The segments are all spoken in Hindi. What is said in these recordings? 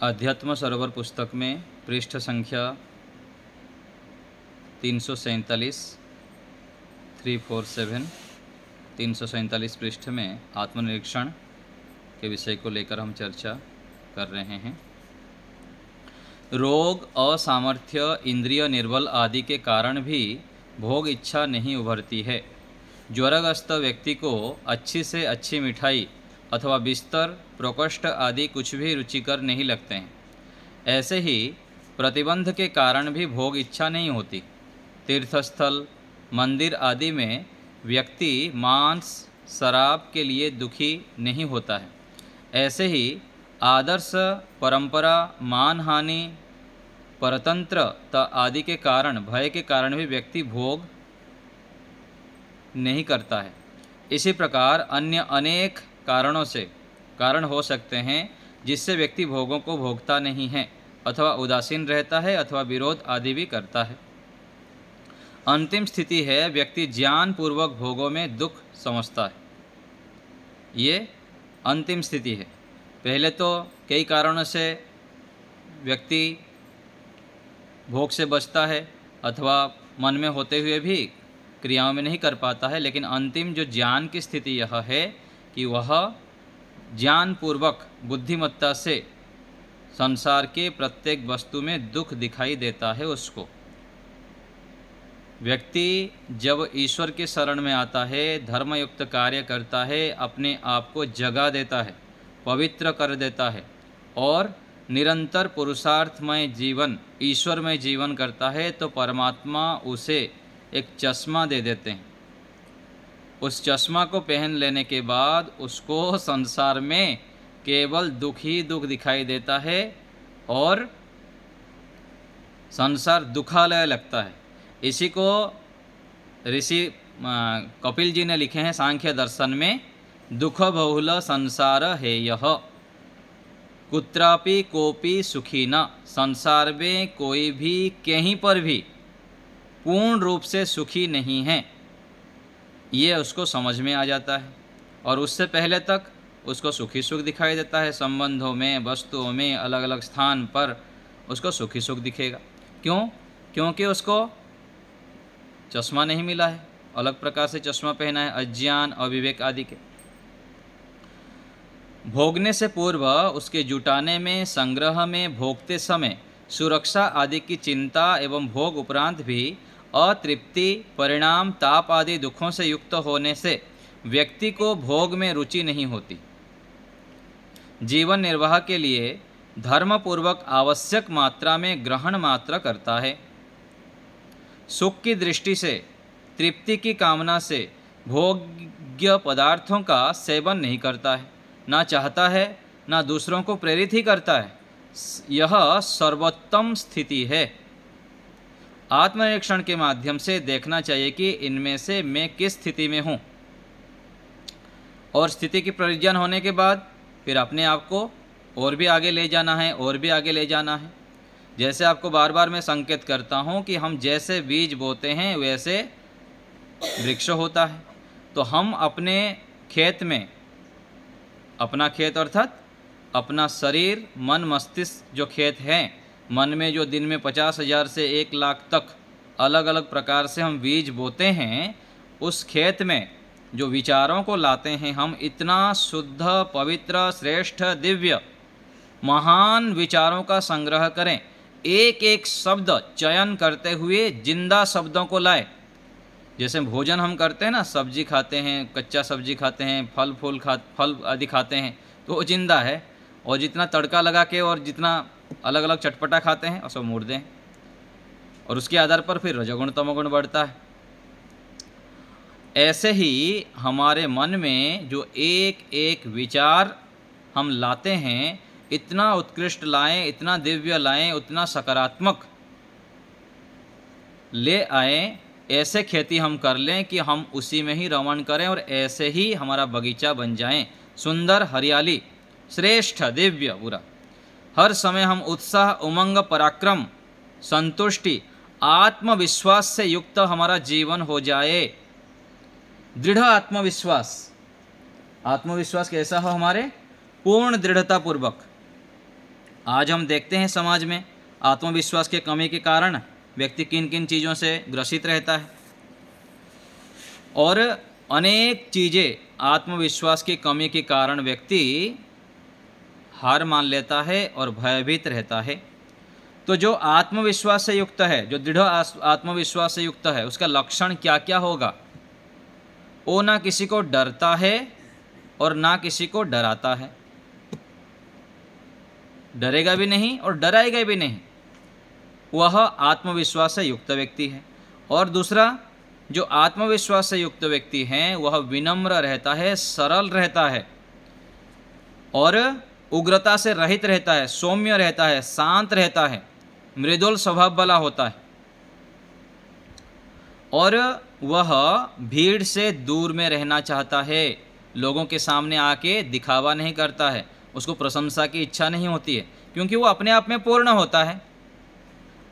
अध्यात्म सरोवर पुस्तक में पृष्ठ संख्या 347 347 347 पृष्ठ में आत्मनिरीक्षण के विषय को लेकर हम चर्चा कर रहे हैं। रोग, असामर्थ्य, इंद्रिय निर्बल आदि के कारण भी भोग इच्छा नहीं उभरती है। ज्वरग्रस्त व्यक्ति को अच्छी से अच्छी मिठाई अथवा बिस्तर, प्रकोष्ठ आदि कुछ भी रुचिकर नहीं लगते हैं। ऐसे ही प्रतिबंध के कारण भी भोग इच्छा नहीं होती। तीर्थस्थल, मंदिर आदि में व्यक्ति मांस, शराब के लिए दुखी नहीं होता है। ऐसे ही आदर्श, परंपरा, मानहानि, परतंत्र आदि के कारण, भय के कारण भी व्यक्ति भोग नहीं करता है। इसी प्रकार अन्य अनेक कारणों से कारण हो सकते हैं जिससे व्यक्ति भोगों को भोगता नहीं है अथवा उदासीन रहता है अथवा विरोध आदि भी करता है। अंतिम स्थिति है व्यक्ति ज्ञान पूर्वक भोगों में दुख समझता है। ये अंतिम स्थिति है। पहले तो कई कारणों से व्यक्ति भोग से बचता है अथवा मन में होते हुए भी क्रियाओं में नहीं कर पाता है, लेकिन अंतिम जो ज्ञान की स्थिति यह है कि वह ज्ञान पूर्वक बुद्धिमत्ता से संसार के प्रत्येक वस्तु में दुख दिखाई देता है। उसको व्यक्ति जब ईश्वर के शरण में आता है, धर्मयुक्त कार्य करता है, अपने आप को जगा देता है, पवित्र कर देता है और निरंतर पुरुषार्थमय जीवन, ईश्वरमय जीवन करता है, तो परमात्मा उसे एक चश्मा दे देते हैं। उस चश्मा को पहन लेने के बाद उसको संसार में केवल दुख ही दुख दिखाई देता है और संसार दुखालय लगता है। इसी को ऋषि कपिल जी ने लिखे हैं सांख्य दर्शन में, दुख बहुल संसार है यह, कुत्रापि कोपि सुखी न। संसार में कोई भी कहीं पर भी पूर्ण रूप से सुखी नहीं है, ये उसको समझ में आ जाता है। और उससे पहले तक उसको सुखी सुख दिखाई देता है। संबंधों में, वस्तुओं में, अलग अलग स्थान पर उसको सुखी सुख दिखेगा। क्यों? क्योंकि उसको चश्मा नहीं मिला है, अलग प्रकार से चश्मा पहना है, अज्ञान, अविवेक आदि के। भोगने से पूर्व उसके जुटाने में, संग्रह में, भोगते समय सुरक्षा आदि की चिंता एवं भोग उपरांत भी अतृप्ति, परिणाम, ताप आदि दुखों से युक्त होने से व्यक्ति को भोग में रुचि नहीं होती। जीवन निर्वाह के लिए धर्मपूर्वक आवश्यक मात्रा में ग्रहण मात्र करता है। सुख की दृष्टि से, तृप्ति की कामना से भोग्य पदार्थों का सेवन नहीं करता है, ना चाहता है, ना दूसरों को प्रेरित ही करता है। यह सर्वोत्तम स्थिति है। आत्मनिरीक्षण के माध्यम से देखना चाहिए कि इनमें से मैं किस स्थिति में हूँ, और स्थिति की परिज्ञान होने के बाद फिर अपने आप को और भी आगे ले जाना है, और भी आगे ले जाना है। जैसे आपको बार बार मैं संकेत करता हूँ कि हम जैसे बीज बोते हैं वैसे वृक्ष होता है। तो हम अपने खेत में, अपना खेत अर्थात अपना शरीर, मन, मस्तिष्क जो खेत है, मन में जो दिन में 50,000 से 1 लाख तक अलग अलग प्रकार से हम बीज बोते हैं, उस खेत में जो विचारों को लाते हैं हम, इतना शुद्ध, पवित्र, श्रेष्ठ, दिव्य, महान विचारों का संग्रह करें। एक एक शब्द चयन करते हुए जिंदा शब्दों को लाए। जैसे भोजन हम करते हैं ना, सब्जी खाते हैं, कच्चा सब्जी खाते हैं, फल आदि खाते हैं, तो वो जिंदा है। और जितना तड़का लगा के और जितना अलग अलग चटपटा खाते हैं, उसको मुर्दे हैं। और उसके आधार पर फिर रजोगुण तमोगुण बढ़ता है। ऐसे ही हमारे मन में जो एक एक विचार हम लाते हैं, इतना उत्कृष्ट लाएं, इतना दिव्य लाएं, उतना सकारात्मक ले आएं, ऐसे खेती हम कर लें कि हम उसी में ही रमण करें और ऐसे ही हमारा बगीचा बन जाएं, सुंदर, हरियाली, श्रेष्ठ, दिव्य, पूरा। हर समय हम उत्साह, उमंग, पराक्रम, संतुष्टि, आत्मविश्वास से युक्त हमारा जीवन हो जाए। दृढ़ आत्मविश्वास। आत्मविश्वास कैसा हो हमारे? पूर्ण दृढ़ता पूर्वक। आज हम देखते हैं समाज में आत्मविश्वास के कमी के कारण व्यक्ति किन किन चीज़ों से ग्रसित रहता है, और अनेक चीज़ें आत्मविश्वास की कमी के कारण व्यक्ति हार मान लेता है और भयभीत रहता है। तो जो आत्मविश्वास से युक्त है, जो दृढ़ आत्मविश्वास से युक्त है, उसका लक्षण क्या क्या होगा? वो ना किसी को डरता है और ना किसी को डराता है, डरेगा भी नहीं और डराएगा भी नहीं, वह आत्मविश्वास से युक्त व्यक्ति है। और दूसरा, जो आत्मविश्वास से युक्त व्यक्ति हैं वह विनम्र रहता है, सरल रहता है और उग्रता से रहित रहता है, सौम्य रहता है, शांत रहता है, मृदुल स्वभाव वाला होता है, और वह भीड़ से दूर में रहना चाहता है, लोगों के सामने आके दिखावा नहीं करता है, उसको प्रशंसा की इच्छा नहीं होती है, क्योंकि वो अपने आप में पूर्ण होता है।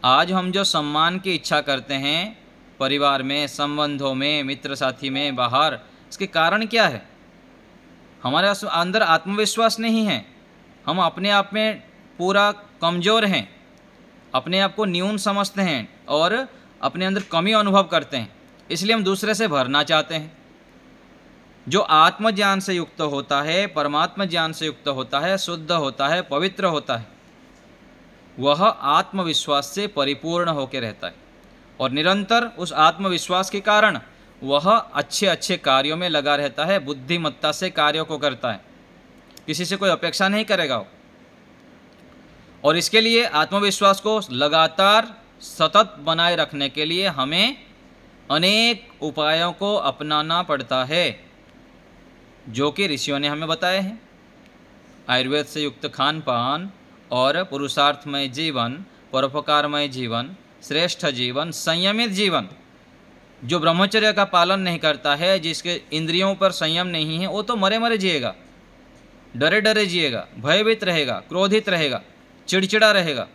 आज हम जो सम्मान की इच्छा करते हैं परिवार में, संबंधों में, मित्र साथी में, बाहर, इसके कारण क्या है? हमारे अंदर आत्मविश्वास नहीं है, हम अपने आप में पूरा कमज़ोर हैं, अपने आप को न्यून समझते हैं और अपने अंदर कमी अनुभव करते हैं, इसलिए हम दूसरे से भरना चाहते हैं। जो आत्मज्ञान से युक्त होता है, परमात्मा ज्ञान से युक्त होता है, शुद्ध होता है, पवित्र होता है, वह आत्मविश्वास से परिपूर्ण होकर रहता है और निरंतर उस आत्मविश्वास के कारण वह अच्छे अच्छे कार्यों में लगा रहता है, बुद्धिमत्ता से कार्यों को करता है, किसी से कोई अपेक्षा नहीं करेगा वो। और इसके लिए आत्मविश्वास को लगातार सतत बनाए रखने के लिए हमें अनेक उपायों को अपनाना पड़ता है, जो कि ऋषियों ने हमें बताए हैं। आयुर्वेद से युक्त खान पान और पुरुषार्थमय जीवन, परोपकारमय जीवन, श्रेष्ठ जीवन, संयमित जीवन। जो ब्रह्मचर्य का पालन नहीं करता है, जिसके इंद्रियों पर संयम नहीं है, वो तो मरे मरे जिएगा, डरे डरे जिएगा, भयभीत रहेगा, क्रोधित रहेगा, चिड़चिड़ा रहेगा।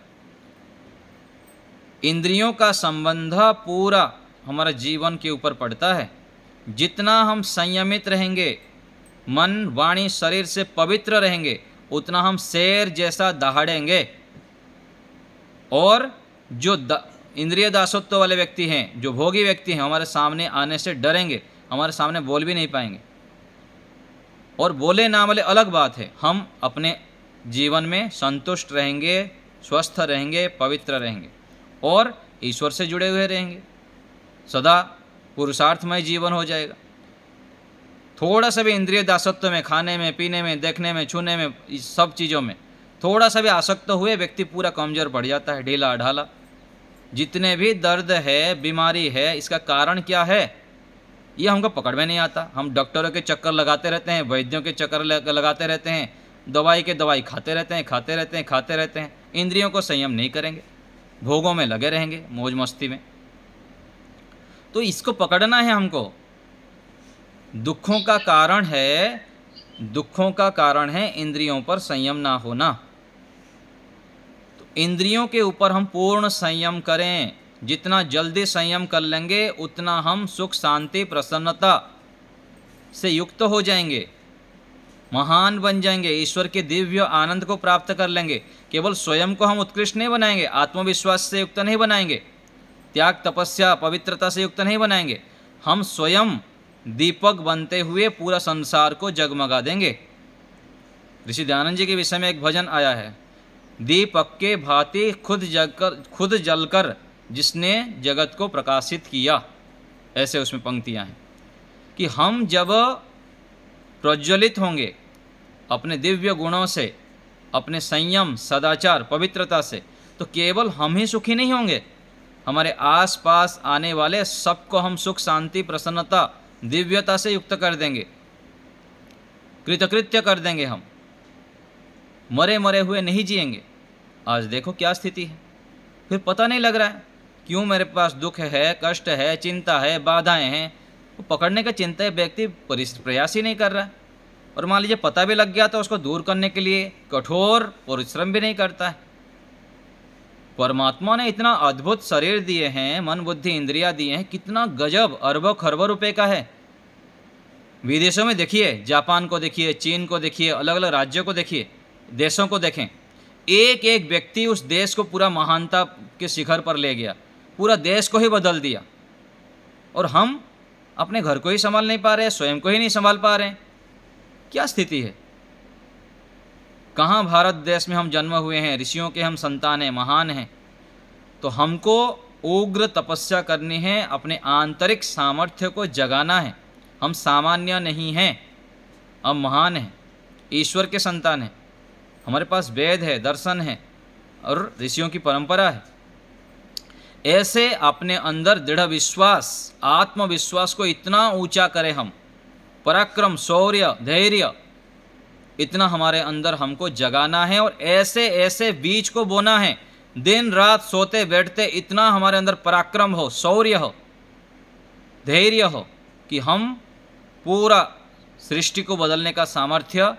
इंद्रियों का संबंध पूरा हमारा जीवन के ऊपर पड़ता है। जितना हम संयमित रहेंगे, मन वाणी शरीर से पवित्र रहेंगे, उतना हम शेर जैसा दहाड़ेंगे। और जो इंद्रिय दासत्व वाले व्यक्ति हैं, जो भोगी व्यक्ति हैं, हमारे सामने आने से डरेंगे, हमारे सामने बोल भी नहीं पाएंगे। और बोले ना बोले अलग बात है, हम अपने जीवन में संतुष्ट रहेंगे, स्वस्थ रहेंगे, पवित्र रहेंगे और ईश्वर से जुड़े हुए रहेंगे, सदा पुरुषार्थमय जीवन हो जाएगा। थोड़ा सा भी इंद्रिय दासत्व में, खाने में, पीने में, देखने में, छूने में, इस सब चीज़ों में थोड़ा सा भी आसक्त हुए व्यक्ति पूरा कमज़ोर पड़ जाता है, ढीला ढाला। जितने भी दर्द है, बीमारी है, इसका कारण क्या है ये हमको पकड़ में नहीं आता। हम डॉक्टरों के चक्कर लगाते रहते हैं, वैद्यों के चक्कर लगाते रहते हैं, दवाई के दवाई खाते रहते हैं। इंद्रियों को संयम नहीं करेंगे, भोगों में लगे रहेंगे, मौज मस्ती में। तो इसको पकड़ना है हमको। दुखों का कारण है इंद्रियों पर संयम ना होना। तो इंद्रियों के ऊपर हम पूर्ण संयम करें। जितना जल्दी संयम कर लेंगे उतना हम सुख, शांति, प्रसन्नता से युक्त हो जाएंगे, महान बन जाएंगे, ईश्वर के दिव्य आनंद को प्राप्त कर लेंगे। केवल स्वयं को हम उत्कृष्ट नहीं बनाएंगे, आत्मविश्वास से युक्त नहीं बनाएंगे, त्याग, तपस्या, पवित्रता से युक्त नहीं बनाएंगे। हम स्वयं दीपक बनते हुए पूरा संसार को जगमगा देंगे। ऋषि दयानंद जी के विषय में एक भजन आया है, दीपक के भांति खुद जलकर जिसने जगत को प्रकाशित किया। ऐसे उसमें पंक्तियां हैं कि हम जब प्रज्वलित होंगे अपने दिव्य गुणों से, अपने संयम, सदाचार, पवित्रता से, तो केवल हम ही सुखी नहीं होंगे, हमारे आसपास आने वाले सबको हम सुख, शांति, प्रसन्नता, दिव्यता से युक्त कर देंगे, कृतकृत्य कर देंगे। हम मरे मरे हुए नहीं जिएंगे। आज देखो क्या स्थिति है, फिर पता नहीं लग रहा है क्यों मेरे पास दुख है, कष्ट है, चिंता है, बाधाएं हैं। वो पकड़ने का चिंता व्यक्ति प्रयास ही नहीं कर रहा है। और मान लीजिए पता भी लग गया तो उसको दूर करने के लिए कठोर परिश्रम भी नहीं करता है। परमात्मा ने इतना अद्भुत शरीर दिए हैं, मन बुद्धि इंद्रियां दिए हैं, कितना गजब, अरबों खरबों रुपए का है। विदेशों में देखिए, जापान को देखिए, चीन को देखिए, अलग अलग राज्यों को देखिए, देशों को देखें, एक एक व्यक्ति उस देश को पूरा महानता के शिखर पर ले गया, पूरा देश को ही बदल दिया। और हम अपने घर को ही संभाल नहीं पा रहे, स्वयं को ही नहीं संभाल पा रहे। क्या स्थिति है? कहाँ भारत देश में हम जन्म हुए हैं, ऋषियों के हम संतान हैं, महान हैं। तो हमको उग्र तपस्या करनी है, अपने आंतरिक सामर्थ्य को जगाना है। हम सामान्य नहीं हैं, हम महान हैं, ईश्वर के संतान हैं। हमारे पास वेद है, दर्शन है और ऋषियों की परंपरा है। ऐसे अपने अंदर दृढ़ विश्वास, आत्मविश्वास को इतना ऊंचा करें हम, पराक्रम, शौर्य, धैर्य, इतना हमारे अंदर हमको जगाना है। और ऐसे ऐसे बीज को बोना है, दिन रात सोते बैठते इतना हमारे अंदर पराक्रम हो, शौर्य हो, धैर्य हो कि हम पूरा सृष्टि को बदलने का सामर्थ्य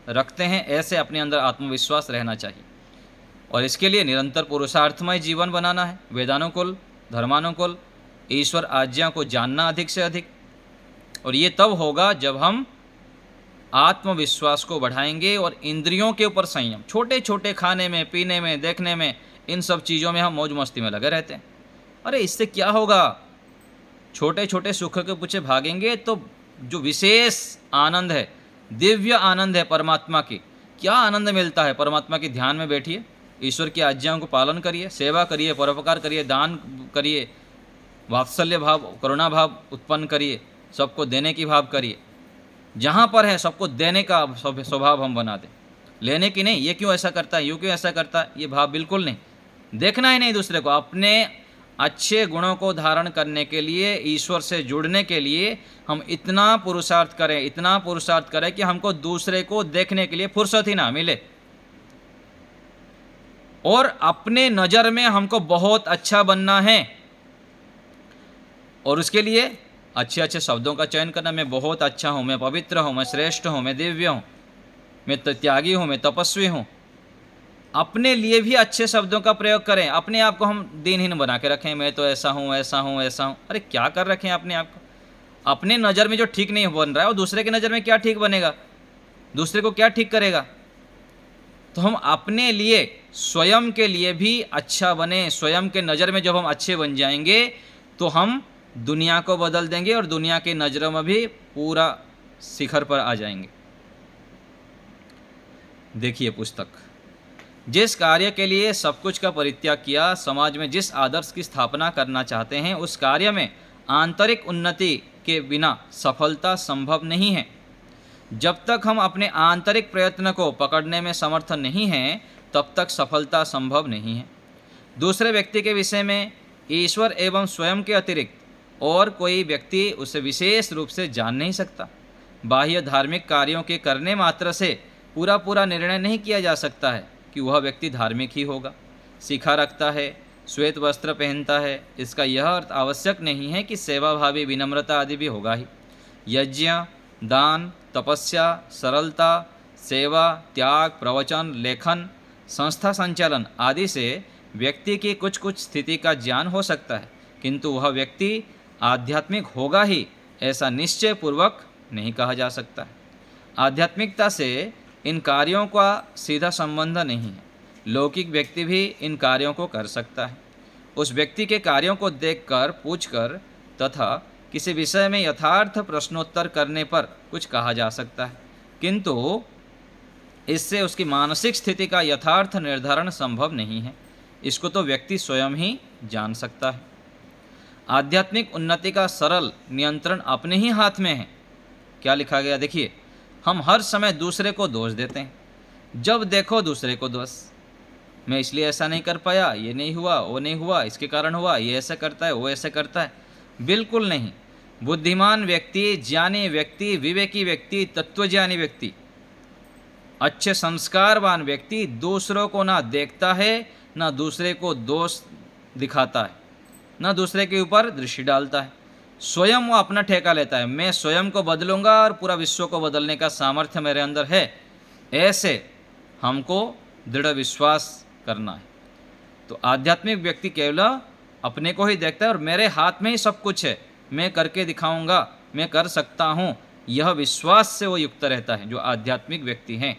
रखते हैं। ऐसे अपने अंदर आत्मविश्वास रहना चाहिए। और इसके लिए निरंतर पुरुषार्थमय जीवन बनाना है, वेदानुकूल, धर्मानुकूल, ईश्वर आज्ञा को जानना अधिक से अधिक। और ये तब होगा जब हम आत्मविश्वास को बढ़ाएंगे और इंद्रियों के ऊपर संयम। छोटे छोटे खाने में, पीने में, देखने में, इन सब चीज़ों में हम मौज मस्ती में लगे रहते हैं। अरे इससे क्या होगा? छोटे छोटे सुख के पीछे भागेंगे तो जो विशेष आनंद है, दिव्य आनंद है परमात्मा की, क्या आनंद मिलता है। परमात्मा के ध्यान में बैठिए, ईश्वर की आज्ञाओं को पालन करिए, सेवा करिए, परोपकार करिए, दान करिए, वात्सल्य भाव, करुणा भाव उत्पन्न करिए, सबको देने की भाव करिए। जहाँ पर है सबको देने का स्वभाव हम बना दें, लेने की नहीं। ये क्यों ऐसा करता है, यूँ क्यों ऐसा करता है, ये भाव बिल्कुल नहीं। देखना ही नहीं दूसरे को। अपने अच्छे गुणों को धारण करने के लिए, ईश्वर से जुड़ने के लिए हम इतना पुरुषार्थ करें, इतना पुरुषार्थ करें कि हमको दूसरे को देखने के लिए फुर्सत ही ना मिले। और अपने नज़र में हमको बहुत अच्छा बनना है। और उसके लिए अच्छे अच्छे शब्दों का चयन करना। मैं बहुत अच्छा हूँ, मैं पवित्र हूँ, मैं श्रेष्ठ हूँ, मैं दिव्य हूँ, मैं त्यागी हूँ, मैं तपस्वी हूँ। अपने लिए भी अच्छे शब्दों का प्रयोग करें। अपने आप को हम दीनहीन बना के रखें, मैं तो ऐसा हूँ, ऐसा हूँ, ऐसा हूँ। अरे क्या कर रखें अपने आप को? अपने नज़र में जो ठीक नहीं बन रहा है वो दूसरे की नज़र में क्या ठीक बनेगा, दूसरे को क्या ठीक करेगा? तो हम अपने लिए, स्वयं के लिए भी अच्छा बने। स्वयं के नज़र में जब हम अच्छे बन जाएंगे तो हम दुनिया को बदल देंगे और दुनिया की नज़रों में भी पूरा शिखर पर आ जाएंगे। देखिए पुस्तक, जिस कार्य के लिए सब कुछ का परित्याग किया, समाज में जिस आदर्श की स्थापना करना चाहते हैं, उस कार्य में आंतरिक उन्नति के बिना सफलता संभव नहीं है। जब तक हम अपने आंतरिक प्रयत्न को पकड़ने में समर्थ नहीं हैं, तब तक सफलता संभव नहीं है। दूसरे व्यक्ति के विषय में ईश्वर एवं स्वयं के अतिरिक्त और कोई व्यक्ति उसे विशेष रूप से जान नहीं सकता। बाह्य धार्मिक कार्यों के करने मात्र से पूरा निर्णय नहीं किया जा सकता है कि वह व्यक्ति धार्मिक ही होगा। शिखा रखता है, श्वेत वस्त्र पहनता है, इसका यह अर्थ आवश्यक नहीं है कि सेवाभावी, विनम्रता आदि भी होगा ही। यज्ञ, दान, तपस्या, सरलता, सेवा, त्याग, प्रवचन, लेखन, संस्था संचालन आदि से व्यक्ति की कुछ कुछ स्थिति का ज्ञान हो सकता है, किंतु वह व्यक्ति आध्यात्मिक होगा ही ऐसा निश्चय पूर्वक नहीं कहा जा सकता है। आध्यात्मिकता से इन कार्यों का सीधा संबंध नहीं है। लौकिक व्यक्ति भी इन कार्यों को कर सकता है। उस व्यक्ति के कार्यों को देखकर, पूछकर तथा किसी विषय में यथार्थ प्रश्नोत्तर करने पर कुछ कहा जा सकता है, किंतु इससे उसकी मानसिक स्थिति का यथार्थ निर्धारण संभव नहीं है। इसको तो व्यक्ति स्वयं ही जान सकता है। आध्यात्मिक उन्नति का सरल नियंत्रण अपने ही हाथ में है। क्या लिखा गया देखिए, हम हर समय दूसरे को दोष देते हैं। जब देखो दूसरे को दोष, मैं इसलिए ऐसा नहीं कर पाया, ये नहीं हुआ, वो नहीं हुआ, इसके कारण हुआ, ये ऐसा करता है, वो ऐसे करता है। बिल्कुल नहीं। बुद्धिमान व्यक्ति, ज्ञानी व्यक्ति, विवेकी व्यक्ति, तत्वज्ञानी व्यक्ति, अच्छे संस्कारवान व्यक्ति दूसरों को ना देखता है, ना दूसरे को दोष दिखाता है, ना दूसरे के ऊपर दृष्टि डालता है। स्वयं वो अपना ठेका लेता है। मैं स्वयं को बदलूंगा और पूरा विश्व को बदलने का सामर्थ्य मेरे अंदर है। ऐसे हमको दृढ़ विश्वास करना है। तो आध्यात्मिक व्यक्ति केवल अपने को ही देखता है और मेरे हाथ में ही सब कुछ है, मैं करके दिखाऊंगा, मैं कर सकता हूँ, यह विश्वास से वो युक्त रहता है जो आध्यात्मिक व्यक्ति हैं।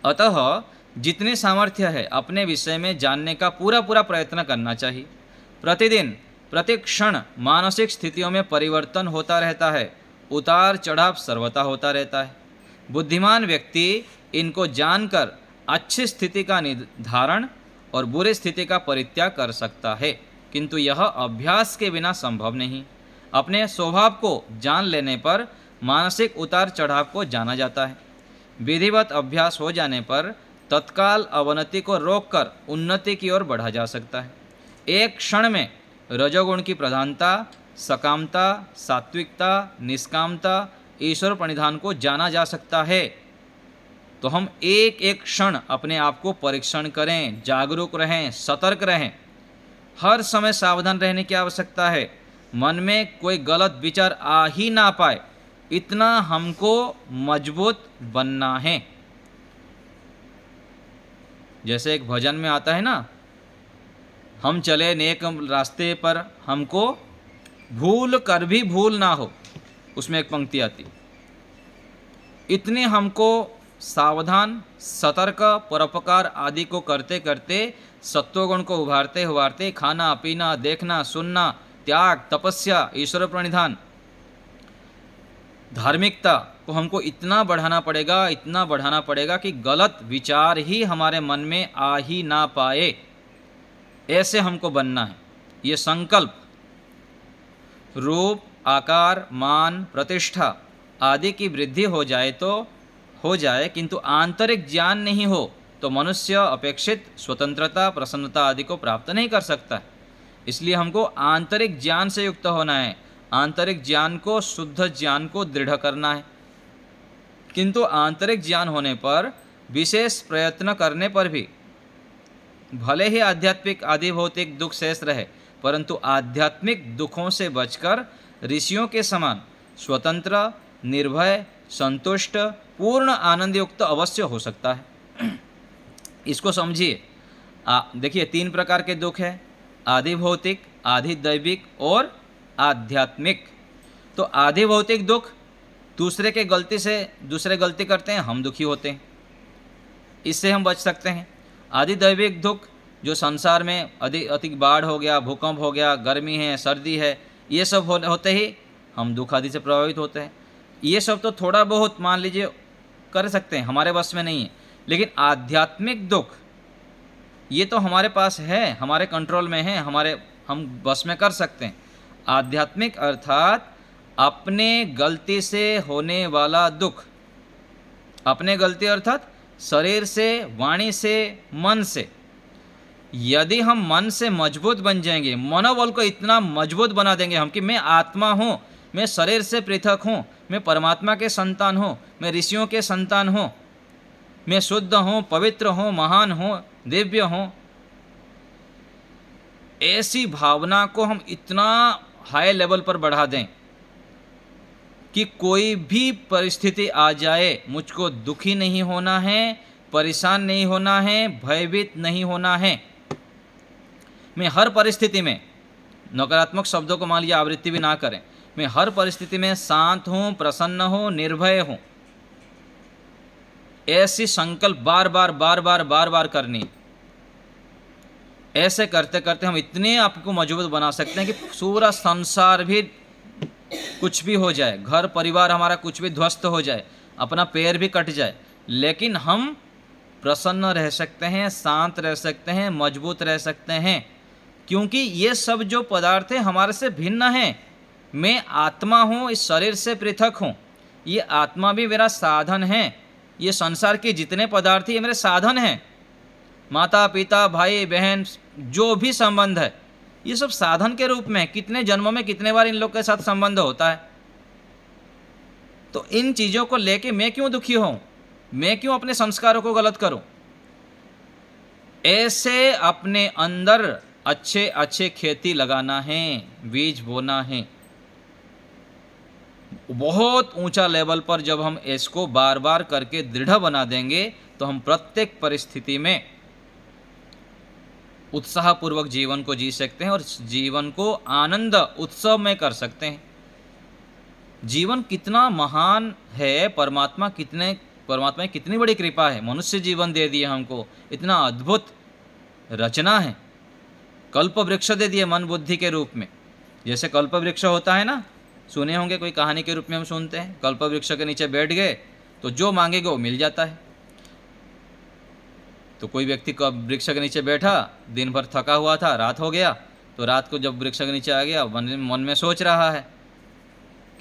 अतः जितनी सामर्थ्य है अपने विषय में जानने का पूरा पूरा प्रयत्न करना चाहिए। प्रतिदिन प्रत्येक क्षण मानसिक स्थितियों में परिवर्तन होता रहता है, उतार चढ़ाव सर्वथा होता रहता है। बुद्धिमान व्यक्ति इनको जानकर अच्छी स्थिति का निर्धारण और बुरी स्थिति का परित्याग कर सकता है, किंतु यह अभ्यास के बिना संभव नहीं। अपने स्वभाव को जान लेने पर मानसिक उतार चढ़ाव को जाना जाता है। विधिवत अभ्यास हो जाने पर तत्काल अवनति को रोककर उन्नति की ओर बढ़ा जा सकता है। एक क्षण में रजोगुण की प्रधानता, सकामता, सात्विकता, निष्कामता, ईश्वर प्रणिधान को जाना जा सकता है। तो हम एक एक क्षण अपने आप को परीक्षण करें, जागरूक रहें, सतर्क रहें। हर समय सावधान रहने की आवश्यकता है। मन में कोई गलत विचार आ ही ना पाए, इतना हमको मजबूत बनना है। जैसे एक भजन में आता है ना, हम चले नेक रास्ते पर, हमको भूल कर भी भूल ना हो, उसमें एक पंक्ति आती। इतने हमको सावधान, सतर्क, परोपकार आदि को करते करते, सत्वगुण को उभारते उभारते, खाना पीना, देखना सुनना, त्याग, तपस्या, ईश्वर प्रणिधान, धार्मिकता को हमको इतना बढ़ाना पड़ेगा, इतना बढ़ाना पड़ेगा कि गलत विचार ही हमारे मन में आ ही ना पाए। ऐसे हमको बनना है। ये संकल्प रूप, आकार, मान, प्रतिष्ठा आदि की वृद्धि हो जाए तो हो जाए, किंतु आंतरिक ज्ञान नहीं हो तो मनुष्य अपेक्षित स्वतंत्रता, प्रसन्नता आदि को प्राप्त नहीं कर सकता। इसलिए हमको आंतरिक ज्ञान से युक्त होना है। आंतरिक ज्ञान को, शुद्ध ज्ञान को दृढ़ करना है। किंतु आंतरिक ज्ञान होने पर विशेष प्रयत्न करने पर भी भले ही आध्यात्मिक आदि भौतिक दुख शेष रहे, परंतु आध्यात्मिक दुखों से बचकर ऋषियों के समान स्वतंत्र, निर्भय, संतुष्ट, पूर्ण आनंद युक्त अवश्य हो सकता है। इसको समझिए। देखिए, 3 प्रकार के दुख है, आदि भौतिक, आदि दैविक और आध्यात्मिक। तो आदि भौतिक दुख दूसरे के गलती से, दूसरे गलती करते हैं, हम दुखी होते हैं, इससे हम बच सकते हैं। आदि दैविक दुख जो संसार में अधिक बाढ़ हो गया, भूकंप हो गया, गर्मी है, सर्दी है, ये सब होते ही हम दुख आदि से प्रभावित होते हैं। ये सब तो थोड़ा बहुत मान लीजिए कर सकते हैं, हमारे बस में नहीं है। लेकिन आध्यात्मिक दुख ये तो हमारे पास है, हमारे कंट्रोल में है, हम बस में कर सकते हैं। आध्यात्मिक अर्थात अपने गलती से होने वाला दुख। अपने गलती अर्थात शरीर से, वाणी से, मन से। यदि हम मन से मजबूत बन जाएंगे, मनोबल को इतना मजबूत बना देंगे हम कि मैं आत्मा हूँ, मैं शरीर से पृथक हूँ, मैं परमात्मा के संतान हूँ, मैं ऋषियों के संतान हूँ, मैं शुद्ध हूँ, पवित्र हूँ, महान हूँ, दिव्य हूँ, ऐसी भावना को हम इतना हाई लेवल पर बढ़ा दें कि कोई भी परिस्थिति आ जाए, मुझको दुखी नहीं होना है, परेशान नहीं होना है, भयभीत नहीं होना है। मैं हर परिस्थिति में, नकारात्मक शब्दों को मान लिया आवृत्ति भी ना करें, मैं हर परिस्थिति में शांत हूँ, प्रसन्न हूँ, निर्भय हूँ। ऐसी संकल्प बार बार करनी। ऐसे करते करते हम इतने आपको मजबूत बना सकते हैं कि पूरा संसार भी कुछ भी हो जाए, घर परिवार हमारा कुछ भी ध्वस्त हो जाए, अपना पैर भी कट जाए, लेकिन हम प्रसन्न रह सकते हैं, शांत रह सकते हैं, मजबूत रह सकते हैं, क्योंकि ये सब जो पदार्थ हैं हमारे से भिन्न हैं। मैं आत्मा हूँ, इस शरीर से पृथक हूँ। ये आत्मा भी मेरा साधन है। ये संसार के जितने पदार्थ ये मेरे साधन हैं। माता पिता, भाई बहन, जो भी संबंध है, ये सब साधन के रूप में। कितने जन्मों में कितने बार इन लोग के साथ संबंध होता है। तो इन चीज़ों को लेके मैं क्यों दुखी हूँ, मैं क्यों अपने संस्कारों को गलत करूँ। ऐसे अपने अंदर अच्छे अच्छे खेती लगाना है, बीज बोना है। बहुत ऊंचा लेवल पर जब हम इसको बार बार करके दृढ़ बना देंगे तो हम प्रत्येक परिस्थिति में उत्साहपूर्वक जीवन को जी सकते हैं और जीवन को आनंद उत्सव में कर सकते हैं। जीवन कितना महान है, परमात्मा कितने परमात्मा की कितनी बड़ी कृपा है, मनुष्य जीवन दे दिए हमको, इतना अद्भुत रचना है, कल्प वृक्ष दे दिए मन बुद्धि के रूप में। जैसे कल्प वृक्ष होता है ना, सुने होंगे, कोई कहानी के रूप में हम सुनते हैं, कल्प वृक्ष के नीचे बैठ गए तो जो मांगेगे वो मिल जाता है। तो कोई व्यक्ति वृक्ष के नीचे बैठा, दिन भर थका हुआ था, रात हो गया, तो रात को जब वृक्ष के नीचे आ गया, मन में सोच रहा है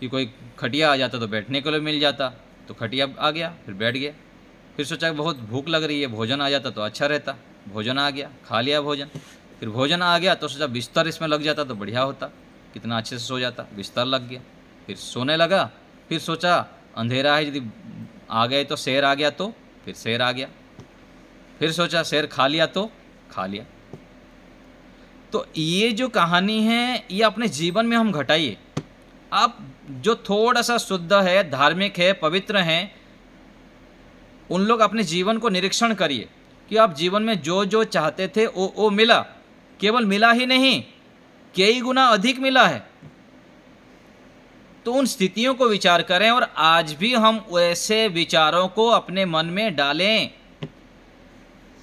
कि कोई खटिया आ जाता तो बैठने के लिए मिल जाता, तो खटिया आ गया, फिर बैठ गया। फिर सोचा बहुत भूख लग रही है, भोजन आ जाता तो अच्छा रहता, भोजन आ गया, खा लिया भोजन। फिर भोजन आ गया तो सोचा बिस्तर इसमें लग जाता तो बढ़िया होता, कितना अच्छे से सो जाता, बिस्तर लग गया। फिर सोने लगा, फिर सोचा अंधेरा है, यदि आ गए तो शेर आ गया, तो फिर शेर आ गया। फिर सोचा शेर खा लिया तो खा लिया। तो ये जो कहानी है ये अपने जीवन में हम घटाइए। आप जो थोड़ा सा शुद्ध है, धार्मिक है, पवित्र हैं, उन लोग अपने जीवन को निरीक्षण करिए कि आप जीवन में जो जो चाहते थे वो मिला। केवल मिला ही नहीं, कई गुना अधिक मिला है। तो उन स्थितियों को विचार करें और आज भी हम वैसे विचारों को अपने मन में डालें।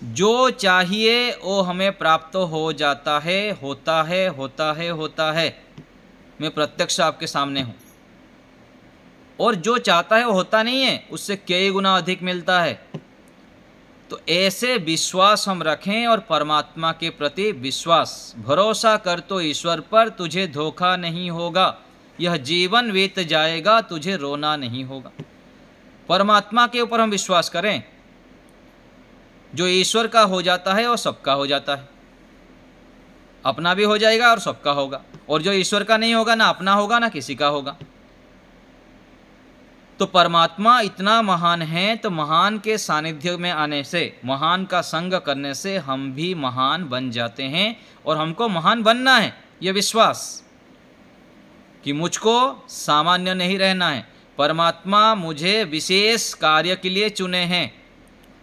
जो चाहिए वो हमें प्राप्त हो जाता है, होता है, होता है, होता है। मैं प्रत्यक्ष आपके सामने हूँ। और जो चाहता है वो होता नहीं है, उससे कई गुना अधिक मिलता है। तो ऐसे विश्वास हम रखें और परमात्मा के प्रति विश्वास, भरोसा कर तो ईश्वर पर, तुझे धोखा नहीं होगा, यह जीवन बीत जाएगा, तुझे रोना नहीं होगा। परमात्मा के ऊपर हम विश्वास करें। जो ईश्वर का हो जाता है वो सबका हो जाता है, अपना भी हो जाएगा और सबका होगा। और जो ईश्वर का नहीं होगा, ना अपना होगा ना किसी का होगा। तो परमात्मा इतना महान है, तो महान के सानिध्य में आने से, महान का संग करने से हम भी महान बन जाते हैं। और हमको महान बनना है, यह विश्वास कि मुझको सामान्य नहीं रहना है। परमात्मा मुझे विशेष कार्य के लिए चुने हैं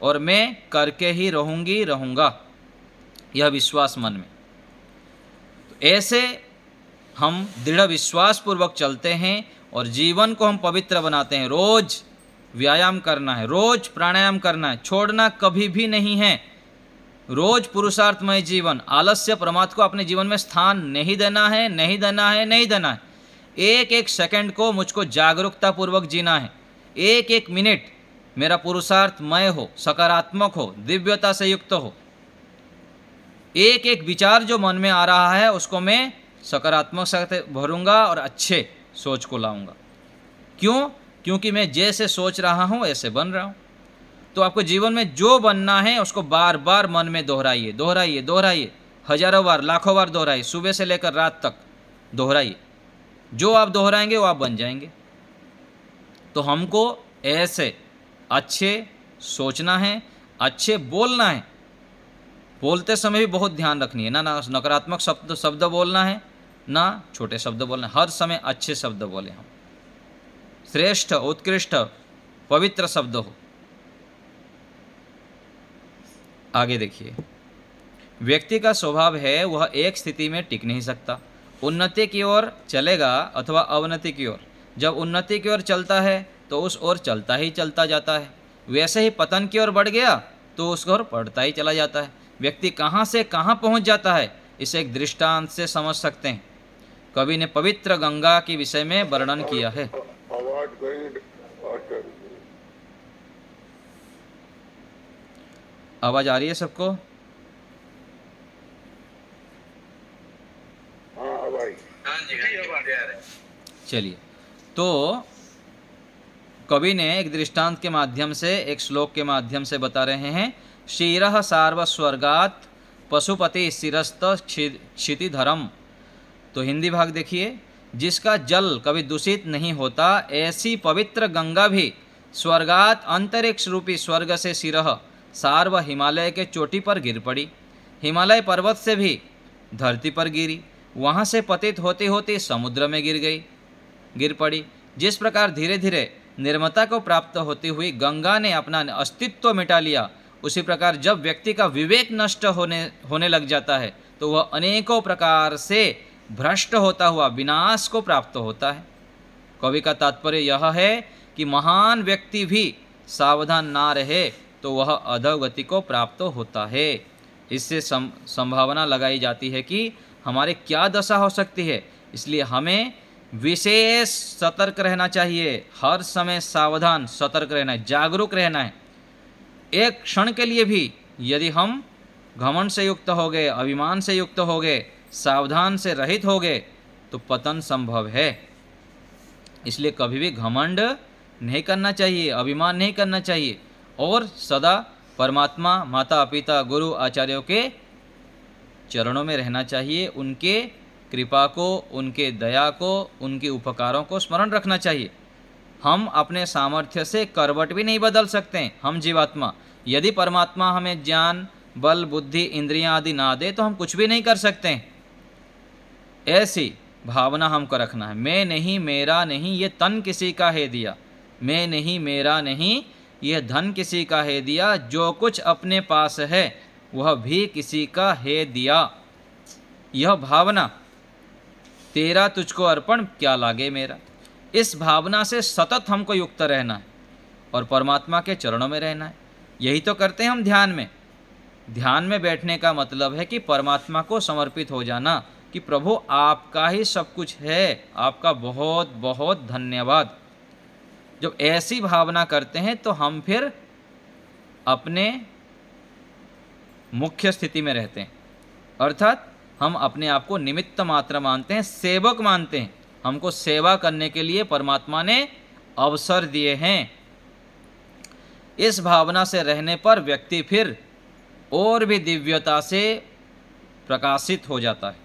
और मैं करके ही रहूँगा, यह विश्वास मन में। तो ऐसे हम दृढ़ विश्वास पूर्वक चलते हैं और जीवन को हम पवित्र बनाते हैं। रोज व्यायाम करना है, रोज प्राणायाम करना है, छोड़ना कभी भी नहीं है। रोज पुरुषार्थमय जीवन, आलस्य प्रमाद को अपने जीवन में स्थान नहीं देना है, नहीं देना है, नहीं देना है। एक एक सेकंड को मुझको जागरूकता पूर्वक जीना है। एक एक मिनट मेरा पुरुषार्थमय हो, सकारात्मक हो, दिव्यता से युक्त हो। एक एक विचार जो मन में आ रहा है उसको मैं सकारात्मक से भरूंगा और अच्छे सोच को लाऊंगा। क्यों? क्योंकि मैं जैसे सोच रहा हूँ ऐसे बन रहा हूँ। तो आपको जीवन में जो बनना है उसको बार बार मन में दोहराइए, दोहराइए, दोहराइए, हजारों बार, लाखों बार दोहराइए, सुबह से लेकर रात तक दोहराइए। जो आप दोहराएंगे वो आप बन जाएंगे। तो हमको ऐसे अच्छे सोचना है, अच्छे बोलना है। बोलते समय भी बहुत ध्यान रखनी है ना नकारात्मक शब्द बोलना है, ना छोटे शब्द बोलना है। हर समय अच्छे शब्द बोले हम, श्रेष्ठ, उत्कृष्ट, पवित्र शब्द हो। आगे देखिए, व्यक्ति का स्वभाव है वह एक स्थिति में टिक नहीं सकता। उन्नति की ओर चलेगा अथवा अवनति की ओर। जब उन्नति की ओर चलता है तो उस ओर चलता ही चलता जाता है। वैसे ही पतन की ओर बढ़ गया तो उस ओर पड़ता ही चला जाता है। व्यक्ति कहाँ से कहाँ पहुँच जाता है, इसे एक दृष्टांत से समझ सकते हैं। कवि ने पवित्र गंगा के विषय में वर्णन किया है। आवाज आ रही है सबको? चलिए, तो कवि ने एक दृष्टांत के माध्यम से, एक श्लोक के माध्यम से बता रहे हैं। क्षीरः सार्वस्वर्गात् पशुपति शिरस्त क्षितिधरम। तो हिंदी भाग देखिए, जिसका जल कभी दूषित नहीं होता, ऐसी पवित्र गंगा भी स्वर्गात, अंतरिक्ष रूपी स्वर्ग से शिरः सार्व हिमालय के चोटी पर गिर पड़ी। हिमालय पर्वत से भी धरती पर गिरी, वहाँ से पतित होती होती समुद्र में गिर पड़ी। जिस प्रकार धीरे धीरे निर्मलता को प्राप्त होती हुई गंगा ने अपना अस्तित्व मिटा लिया, उसी प्रकार जब व्यक्ति का विवेक नष्ट होने लग जाता है तो वह अनेकों प्रकार से भ्रष्ट होता हुआ विनाश को प्राप्त होता है। कवि का तात्पर्य यह है कि महान व्यक्ति भी सावधान ना रहे तो वह अधोगति को प्राप्त होता है। इससे संभावना लगाई जाती है कि हमारे क्या दशा हो सकती है, इसलिए हमें विशेष सतर्क रहना चाहिए। हर समय सावधान सतर्क रहना है, जागरूक रहना है। एक क्षण के लिए भी यदि हम घमंड से युक्त हो गए, अभिमान से युक्त हो गए, सावधान से रहित हो गए, तो पतन संभव है। इसलिए कभी भी घमंड नहीं करना चाहिए, अभिमान नहीं करना चाहिए, और सदा परमात्मा, माता पिता, गुरु आचार्यों के चरणों में रहना चाहिए। उनके कृपा को, उनके दया को, उनके उपकारों को स्मरण रखना चाहिए। हम अपने सामर्थ्य से करवट भी नहीं बदल सकते हैं, हम जीवात्मा। यदि परमात्मा हमें ज्ञान, बल, बुद्धि, इंद्रियां आदि ना दे तो हम कुछ भी नहीं कर सकते हैं। ऐसी भावना हमको रखना है। मैं नहीं, मेरा नहीं, ये तन किसी का है दिया। मैं नहीं, मेरा नहीं, यह धन किसी का है दिया। जो कुछ अपने पास है वह भी किसी का है दिया। यह भावना, तेरा तुझको अर्पण क्या लागे मेरा, इस भावना से सतत हमको युक्त रहना है और परमात्मा के चरणों में रहना है। यही तो करते हैं हम ध्यान में। ध्यान में बैठने का मतलब है कि परमात्मा को समर्पित हो जाना कि प्रभु आपका ही सब कुछ है, आपका बहुत बहुत धन्यवाद। जब ऐसी भावना करते हैं तो हम फिर अपने मुख्य स्थिति में रहते हैं, अर्थात हम अपने आप को निमित्त मात्र मानते हैं, सेवक मानते हैं। हमको सेवा करने के लिए परमात्मा ने अवसर दिए हैं। इस भावना से रहने पर व्यक्ति फिर और भी दिव्यता से प्रकाशित हो जाता है।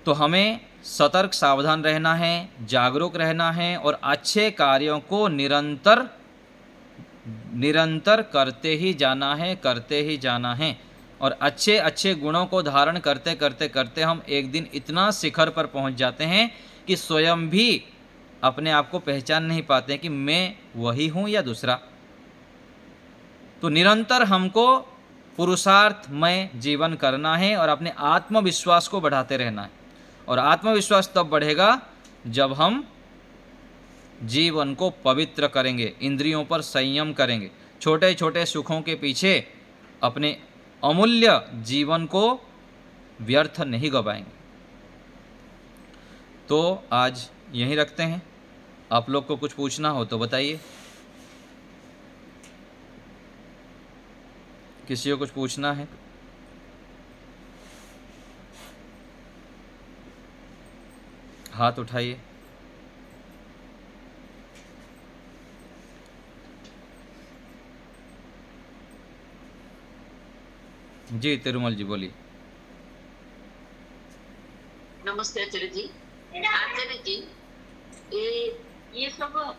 तो हमें सतर्क सावधान रहना है, जागरूक रहना है और अच्छे कार्यों को निरंतर करते ही जाना है, करते ही जाना है। और अच्छे अच्छे गुणों को धारण करते करते करते हम एक दिन इतना शिखर पर पहुंच जाते हैं कि स्वयं भी अपने आप को पहचान नहीं पाते कि मैं वही हूं या दूसरा। तो निरंतर हमको पुरुषार्थमय जीवन करना है और अपने आत्मविश्वास को बढ़ाते रहना है। और आत्मविश्वास तब बढ़ेगा जब हम जीवन को पवित्र करेंगे, इंद्रियों पर संयम करेंगे, छोटे छोटे सुखों के पीछे अपने अमूल्य जीवन को व्यर्थ नहीं गवाएंगे। तो आज यहीं रखते हैं। आप लोग को कुछ पूछना हो तो बताइए। किसी को कुछ पूछना है? हाथ उठाइए। जी तिरुमल जी बोलिए। नमस्ते आचार्य जी। आचार्य जी, ये सब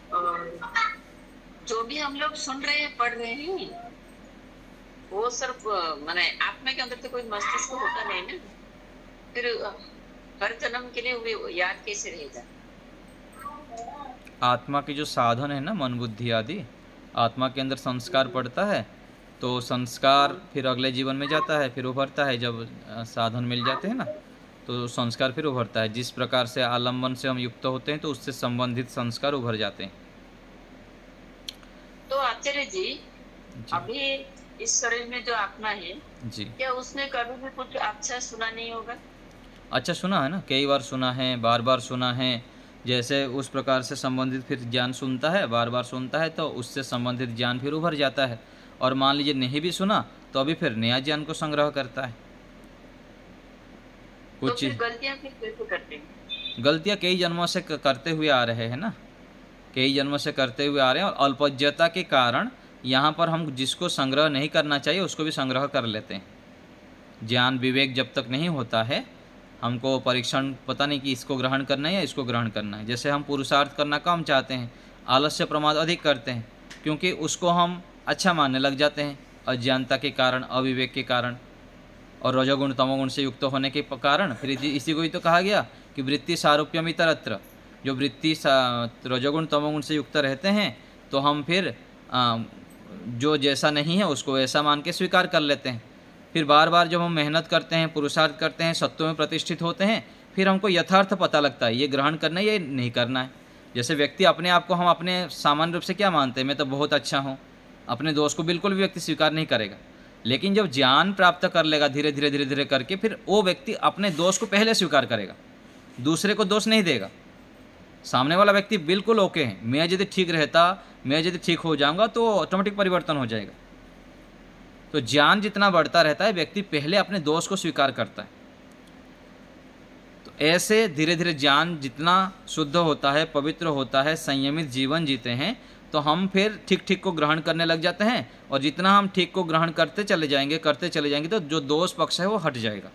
जो भी हम लोग सुन रहे हैं, पढ़ रहे हैं, वो सिर्फ माने आत्मा के अंदर तो कोई मस्तिष्क होता नहीं ना, फिर हर जन्म के लिए वो याद कैसे रहेगा? आत्मा के जो साधन है ना, मन बुद्धि आदि, आत्मा के अंदर संस्कार पड़ता है तो संस्कार फिर अगले जीवन में जाता है, फिर उभरता है। जब साधन मिल जाते हैं ना तो संस्कार फिर उभरता है। जिस प्रकार से आलम्बन से हम युक्त होते हैं तो उससे संबंधित संस्कार उभर जाते हैं। तो आचार्य जी, अभी इस शरीर में जो आत्मा है जी, क्या उसने कभी भी कुछ अच्छा सुना नहीं होगा? अच्छा सुना है ना, कई बार सुना है, बार बार सुना है। जैसे उस प्रकार से संबंधित फिर ज्ञान सुनता है, बार बार सुनता है तो उससे संबंधित ज्ञान फिर उभर जाता है। और मान लीजिए नहीं भी सुना तो अभी फिर नया ज्ञान को संग्रह करता है। कुछ तो गलतियां फिर कैसे करते हैं? गलतियां कई जन्मों से करते हुए आ रहे हैं ना, कई जन्मों से करते हुए आ रहे हैं। और अल्पज्ञता के कारण यहाँ पर हम जिसको संग्रह नहीं करना चाहिए उसको भी संग्रह कर लेते हैं। ज्ञान विवेक जब तक नहीं होता है, हमको परीक्षण पता नहीं कि इसको ग्रहण करना है या इसको ग्रहण करना है। जैसे हम पुरुषार्थ करना कम चाहते हैं, आलस्य प्रमाद अधिक करते हैं, क्योंकि उसको हम अच्छा मानने लग जाते हैं अज्ञानता के कारण, अविवेक के कारण और रजोगुण तमोगुण से युक्त होने के कारण। फिर इसी को ही तो कहा गया कि वृत्ति सारूप्यम इतरत्र। जो वृत्ति रजोगुण तमोगुण से युक्त रहते हैं तो हम फिर जो जैसा नहीं है उसको ऐसा मान के स्वीकार कर लेते हैं। फिर बार बार जब हम मेहनत करते हैं, पुरुषार्थ करते हैं, सत्यों में प्रतिष्ठित होते हैं, फिर हमको यथार्थ पता लगता है ये ग्रहण करना है, ये नहीं करना है। जैसे व्यक्ति अपने आप को हम अपने सामान्य रूप से क्या मानते हैं, मैं तो बहुत अच्छा हूँ, अपने दोष को बिल्कुल भी व्यक्ति स्वीकार नहीं करेगा। लेकिन जब ज्ञान प्राप्त कर लेगा धीरे धीरे धीरे धीरे करके, फिर वो व्यक्ति अपने दोष को पहले स्वीकार करेगा, दूसरे को दोष नहीं देगा। सामने वाला व्यक्ति बिल्कुल ओके है, मैं यदि ठीक रहता, मैं यदि ठीक हो जाऊंगा तो ऑटोमेटिक परिवर्तन हो जाएगा। तो ज्ञान जितना बढ़ता रहता है, व्यक्ति पहले अपने दोष को स्वीकार करता है। तो ऐसे धीरे धीरे ज्ञान जितना शुद्ध होता है, पवित्र होता है, संयमित जीवन जीते हैं, तो हम फिर ठीक ठीक को ग्रहण करने लग जाते हैं। और जितना हम ठीक को ग्रहण करते चले जाएंगे, करते चले जाएंगे, तो जो दोष पक्ष है वो हट जाएगा।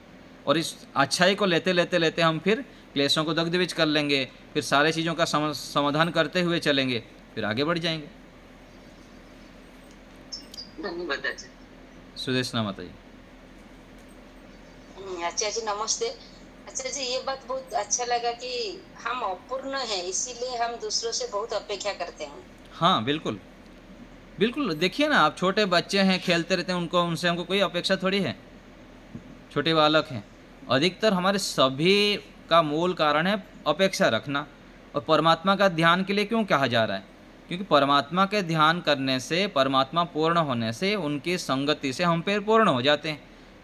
और इस अच्छाई को लेते लेते लेते हम फिर क्लेशों को दग्धविज कर लेंगे, फिर सारे चीज़ों का समाधान करते हुए चलेंगे, फिर आगे बढ़ जाएंगे। धन्यवाद आचार्य। सुदेशना माता जी। आचार्य जी नमस्ते। आचार्य जी ये बात बहुत अच्छा लगा कि हम अपूर्ण हैं, इसीलिए हम दूसरों से बहुत अपेक्षा करते हैं। हाँ बिल्कुल बिल्कुल, देखिए ना, आप छोटे बच्चे हैं, खेलते रहते हैं, उनसे हमको कोई अपेक्षा थोड़ी है, छोटे बालक हैं। अधिकतर हमारे सभी का मूल कारण है अपेक्षा रखना। और परमात्मा का ध्यान के लिए क्यों कहा जा रहा है? क्योंकि परमात्मा के ध्यान करने से, परमात्मा पूर्ण होने से, उनकी संगति से हम फिर पूर्ण हो जाते हैं।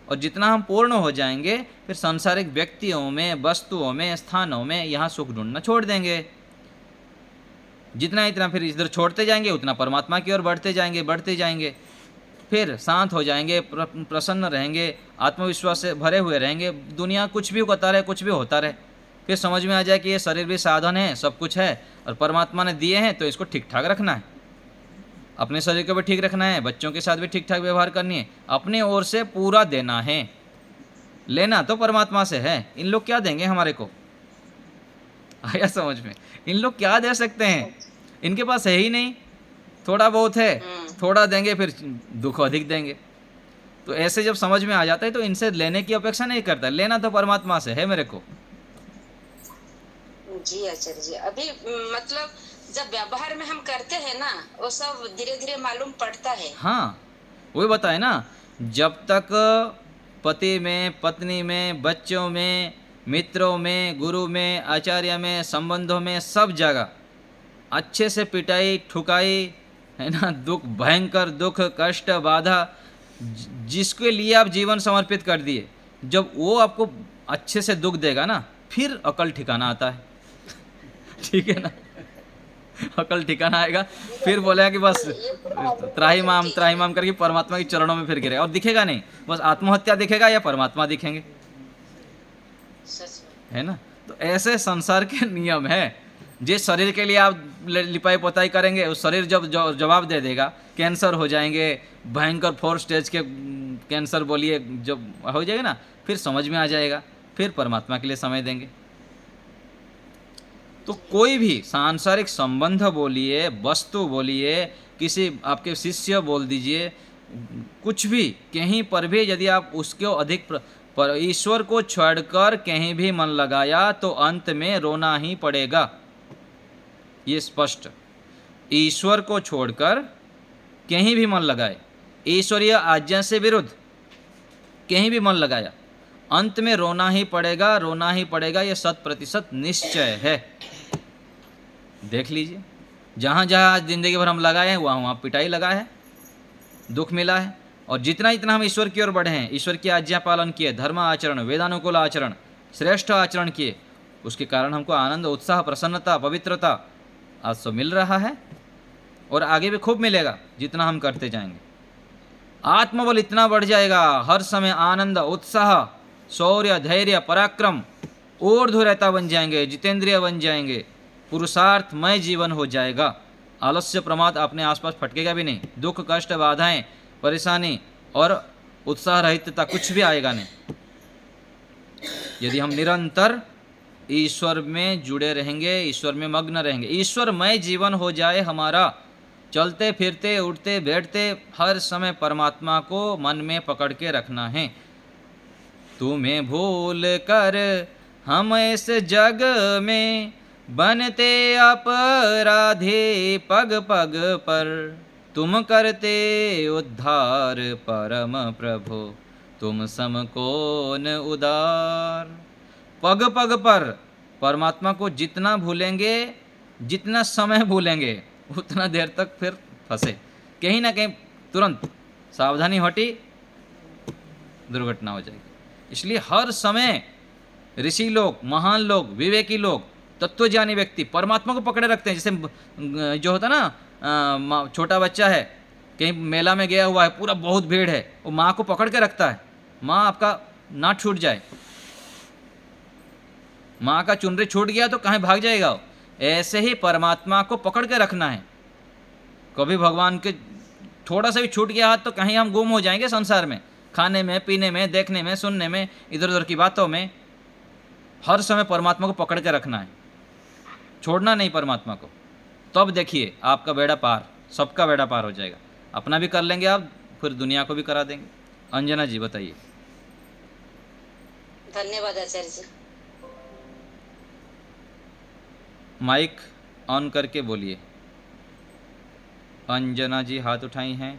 और जितना हम पूर्ण हो जाएंगे, फिर सांसारिक व्यक्तियों में, वस्तुओं में, स्थानों में यहाँ सुख ढूंढना छोड़ देंगे। जितना इतना फिर इधर छोड़ते जाएंगे, उतना परमात्मा की ओर बढ़ते जाएंगे, बढ़ते जाएंगे। फिर शांत हो जाएंगे, प्रसन्न रहेंगे, आत्मविश्वास से भरे हुए रहेंगे। दुनिया कुछ भी होता रहे, कुछ भी होता रहे, फिर समझ में आ जाए कि ये शरीर भी साधन है, सब कुछ है, और परमात्मा ने दिए हैं तो इसको ठीक ठाक रखना है। अपने शरीर को भी ठीक रखना है, बच्चों के साथ भी ठीक ठाक व्यवहार करनी है, अपने ओर से पूरा देना है। लेना तो परमात्मा से है। इन लोग क्या देंगे हमारे को? आया समझ में? इन लोग क्या दे सकते हैं? इनके पास है ही नहीं, थोड़ा बहुत है, थोड़ा देंगे, फिर दुख अधिक देंगे। तो ऐसे जब समझ में आ जाता है तो इनसे लेने की अपेक्षा नहीं करता, लेना तो परमात्मा से है मेरे को। जी आचार्य जी, अभी मतलब जब व्यवहार में हम करते हैं ना, वो सब धीरे धीरे मालूम पड़ता है। हाँ, वही बताए ना, जब तक पति में, पत्नी में, बच्चों में, मित्रों में, गुरु में, आचार्य में, संबंधों में, सब जगह अच्छे से पिटाई ठुकाई है ना, दुख, भयंकर दुख, कष्ट, बाधा, जिसके लिए आप जीवन समर्पित कर दिए, जब वो आपको अच्छे से दुख देगा ना, फिर अकल ठिकाना आता है। ठीक है ना, अकल ठिकाना आएगा, फिर बोलेगा कि बस त्राहिमाम करके परमात्मा के चरणों में फिर गिरेगा। और दिखेगा नहीं, बस आत्महत्या दिखेगा या परमात्मा दिखेंगे, है ना। तो ऐसे संसार के नियम है। जिस शरीर के लिए आप लिपाई पोताई करेंगे, उस शरीर जब जवाब दे देगा, कैंसर हो जाएंगे, भयंकर 4 स्टेज के कैंसर बोलिए, जब हो जाएगा ना, फिर समझ में आ जाएगा, फिर परमात्मा के लिए समय देंगे। तो कोई भी सांसारिक संबंध बोलिए, वस्तु बोलिए, किसी आपके शिष्य बोल दीजिए, कुछ भी, कहीं पर भी यदि आप उसको अधिक पर ईश्वर को छोड़कर कहीं भी मन लगाया तो अंत में रोना ही पड़ेगा। ये स्पष्ट। ईश्वर को छोड़कर कहीं भी मन लगाए, ईश्वरीय आज्ञा से विरुद्ध कहीं भी मन लगाया, अंत में रोना ही पड़ेगा, रोना ही पड़ेगा। ये 100% निश्चय है। देख लीजिए, जहाँ जहाँ जिंदगी भर हम लगाए हैं, वहाँ वहाँ पिटाई लगा है, दुख मिला है। और जितना इतना हम ईश्वर की ओर बढ़े हैं, ईश्वर की आज्ञा पालन किए, धर्म आचरण, वेदानुकूल आचरण, श्रेष्ठ आचरण किए, उसके कारण हमको आनंद, उत्साह, प्रसन्नता, पवित्रता आज तो मिल रहा है, और आगे भी खूब मिलेगा जितना हम करते जाएंगे। आत्मबल इतना बढ़ जाएगा, हर समय आनंद, उत्साह, शौर्य, धैर्य, पराक्रम, ऊर्ध्वरेता बन जाएंगे, जितेंद्रिय बन जाएंगे, पुरुषार्थमय जीवन हो जाएगा। आलस्य प्रमाद अपने आसपास फटकेगा भी नहीं, दुख, कष्ट, बाधाएं, परेशानी और उत्साह रहितता कुछ भी आएगा नहीं। यदि हम निरंतर ईश्वर में जुड़े रहेंगे, ईश्वर में मग्न रहेंगे, ईश्वरमय जीवन हो जाए हमारा, चलते फिरते उठते बैठते हर समय परमात्मा को मन में पकड़ के रखना है। तुम्हें भूल कर हम इस जग में बनते अपराधी, पग पग पर तुम करते उद्धार, परम प्रभु तुम सम कौन उदार। पग पग पर परमात्मा को जितना भूलेंगे, जितना समय भूलेंगे उतना देर तक फिर फंसे, कहीं ना कहीं तुरंत सावधानी हटी दुर्घटना हो जाएगी। इसलिए हर समय ऋषि लोग, महान लोग, विवेकी लोग, तत्वज्ञानी व्यक्ति परमात्मा को पकड़े रखते हैं। जैसे जो होता ना, छोटा बच्चा है कहीं मेला में गया हुआ है, पूरा बहुत भीड़ है, वो माँ को पकड़ के रखता है, माँ आपका ना छूट जाए, माँ का चुनरी छूट गया तो कहीं भाग जाएगा वो। ऐसे ही परमात्मा को पकड़ के रखना है। कभी भगवान के थोड़ा सा भी छूट गया हाथ तो कहीं हम गुम हो जाएंगे संसार में, खाने में, पीने में, देखने में, सुनने में, इधर उधर की बातों में। हर समय परमात्मा को पकड़ के रखना है, छोड़ना नहीं परमात्मा को। तब देखिए आपका बेड़ा पार, सबका बेड़ा पार हो जाएगा। अपना भी कर लेंगे आप, फिर दुनिया को भी करा देंगे। अंजना जी बताइए। धन्यवाद आचार्य जी। माइक ऑन करके बोलिए। अंजना जी हाथ उठाई हैं।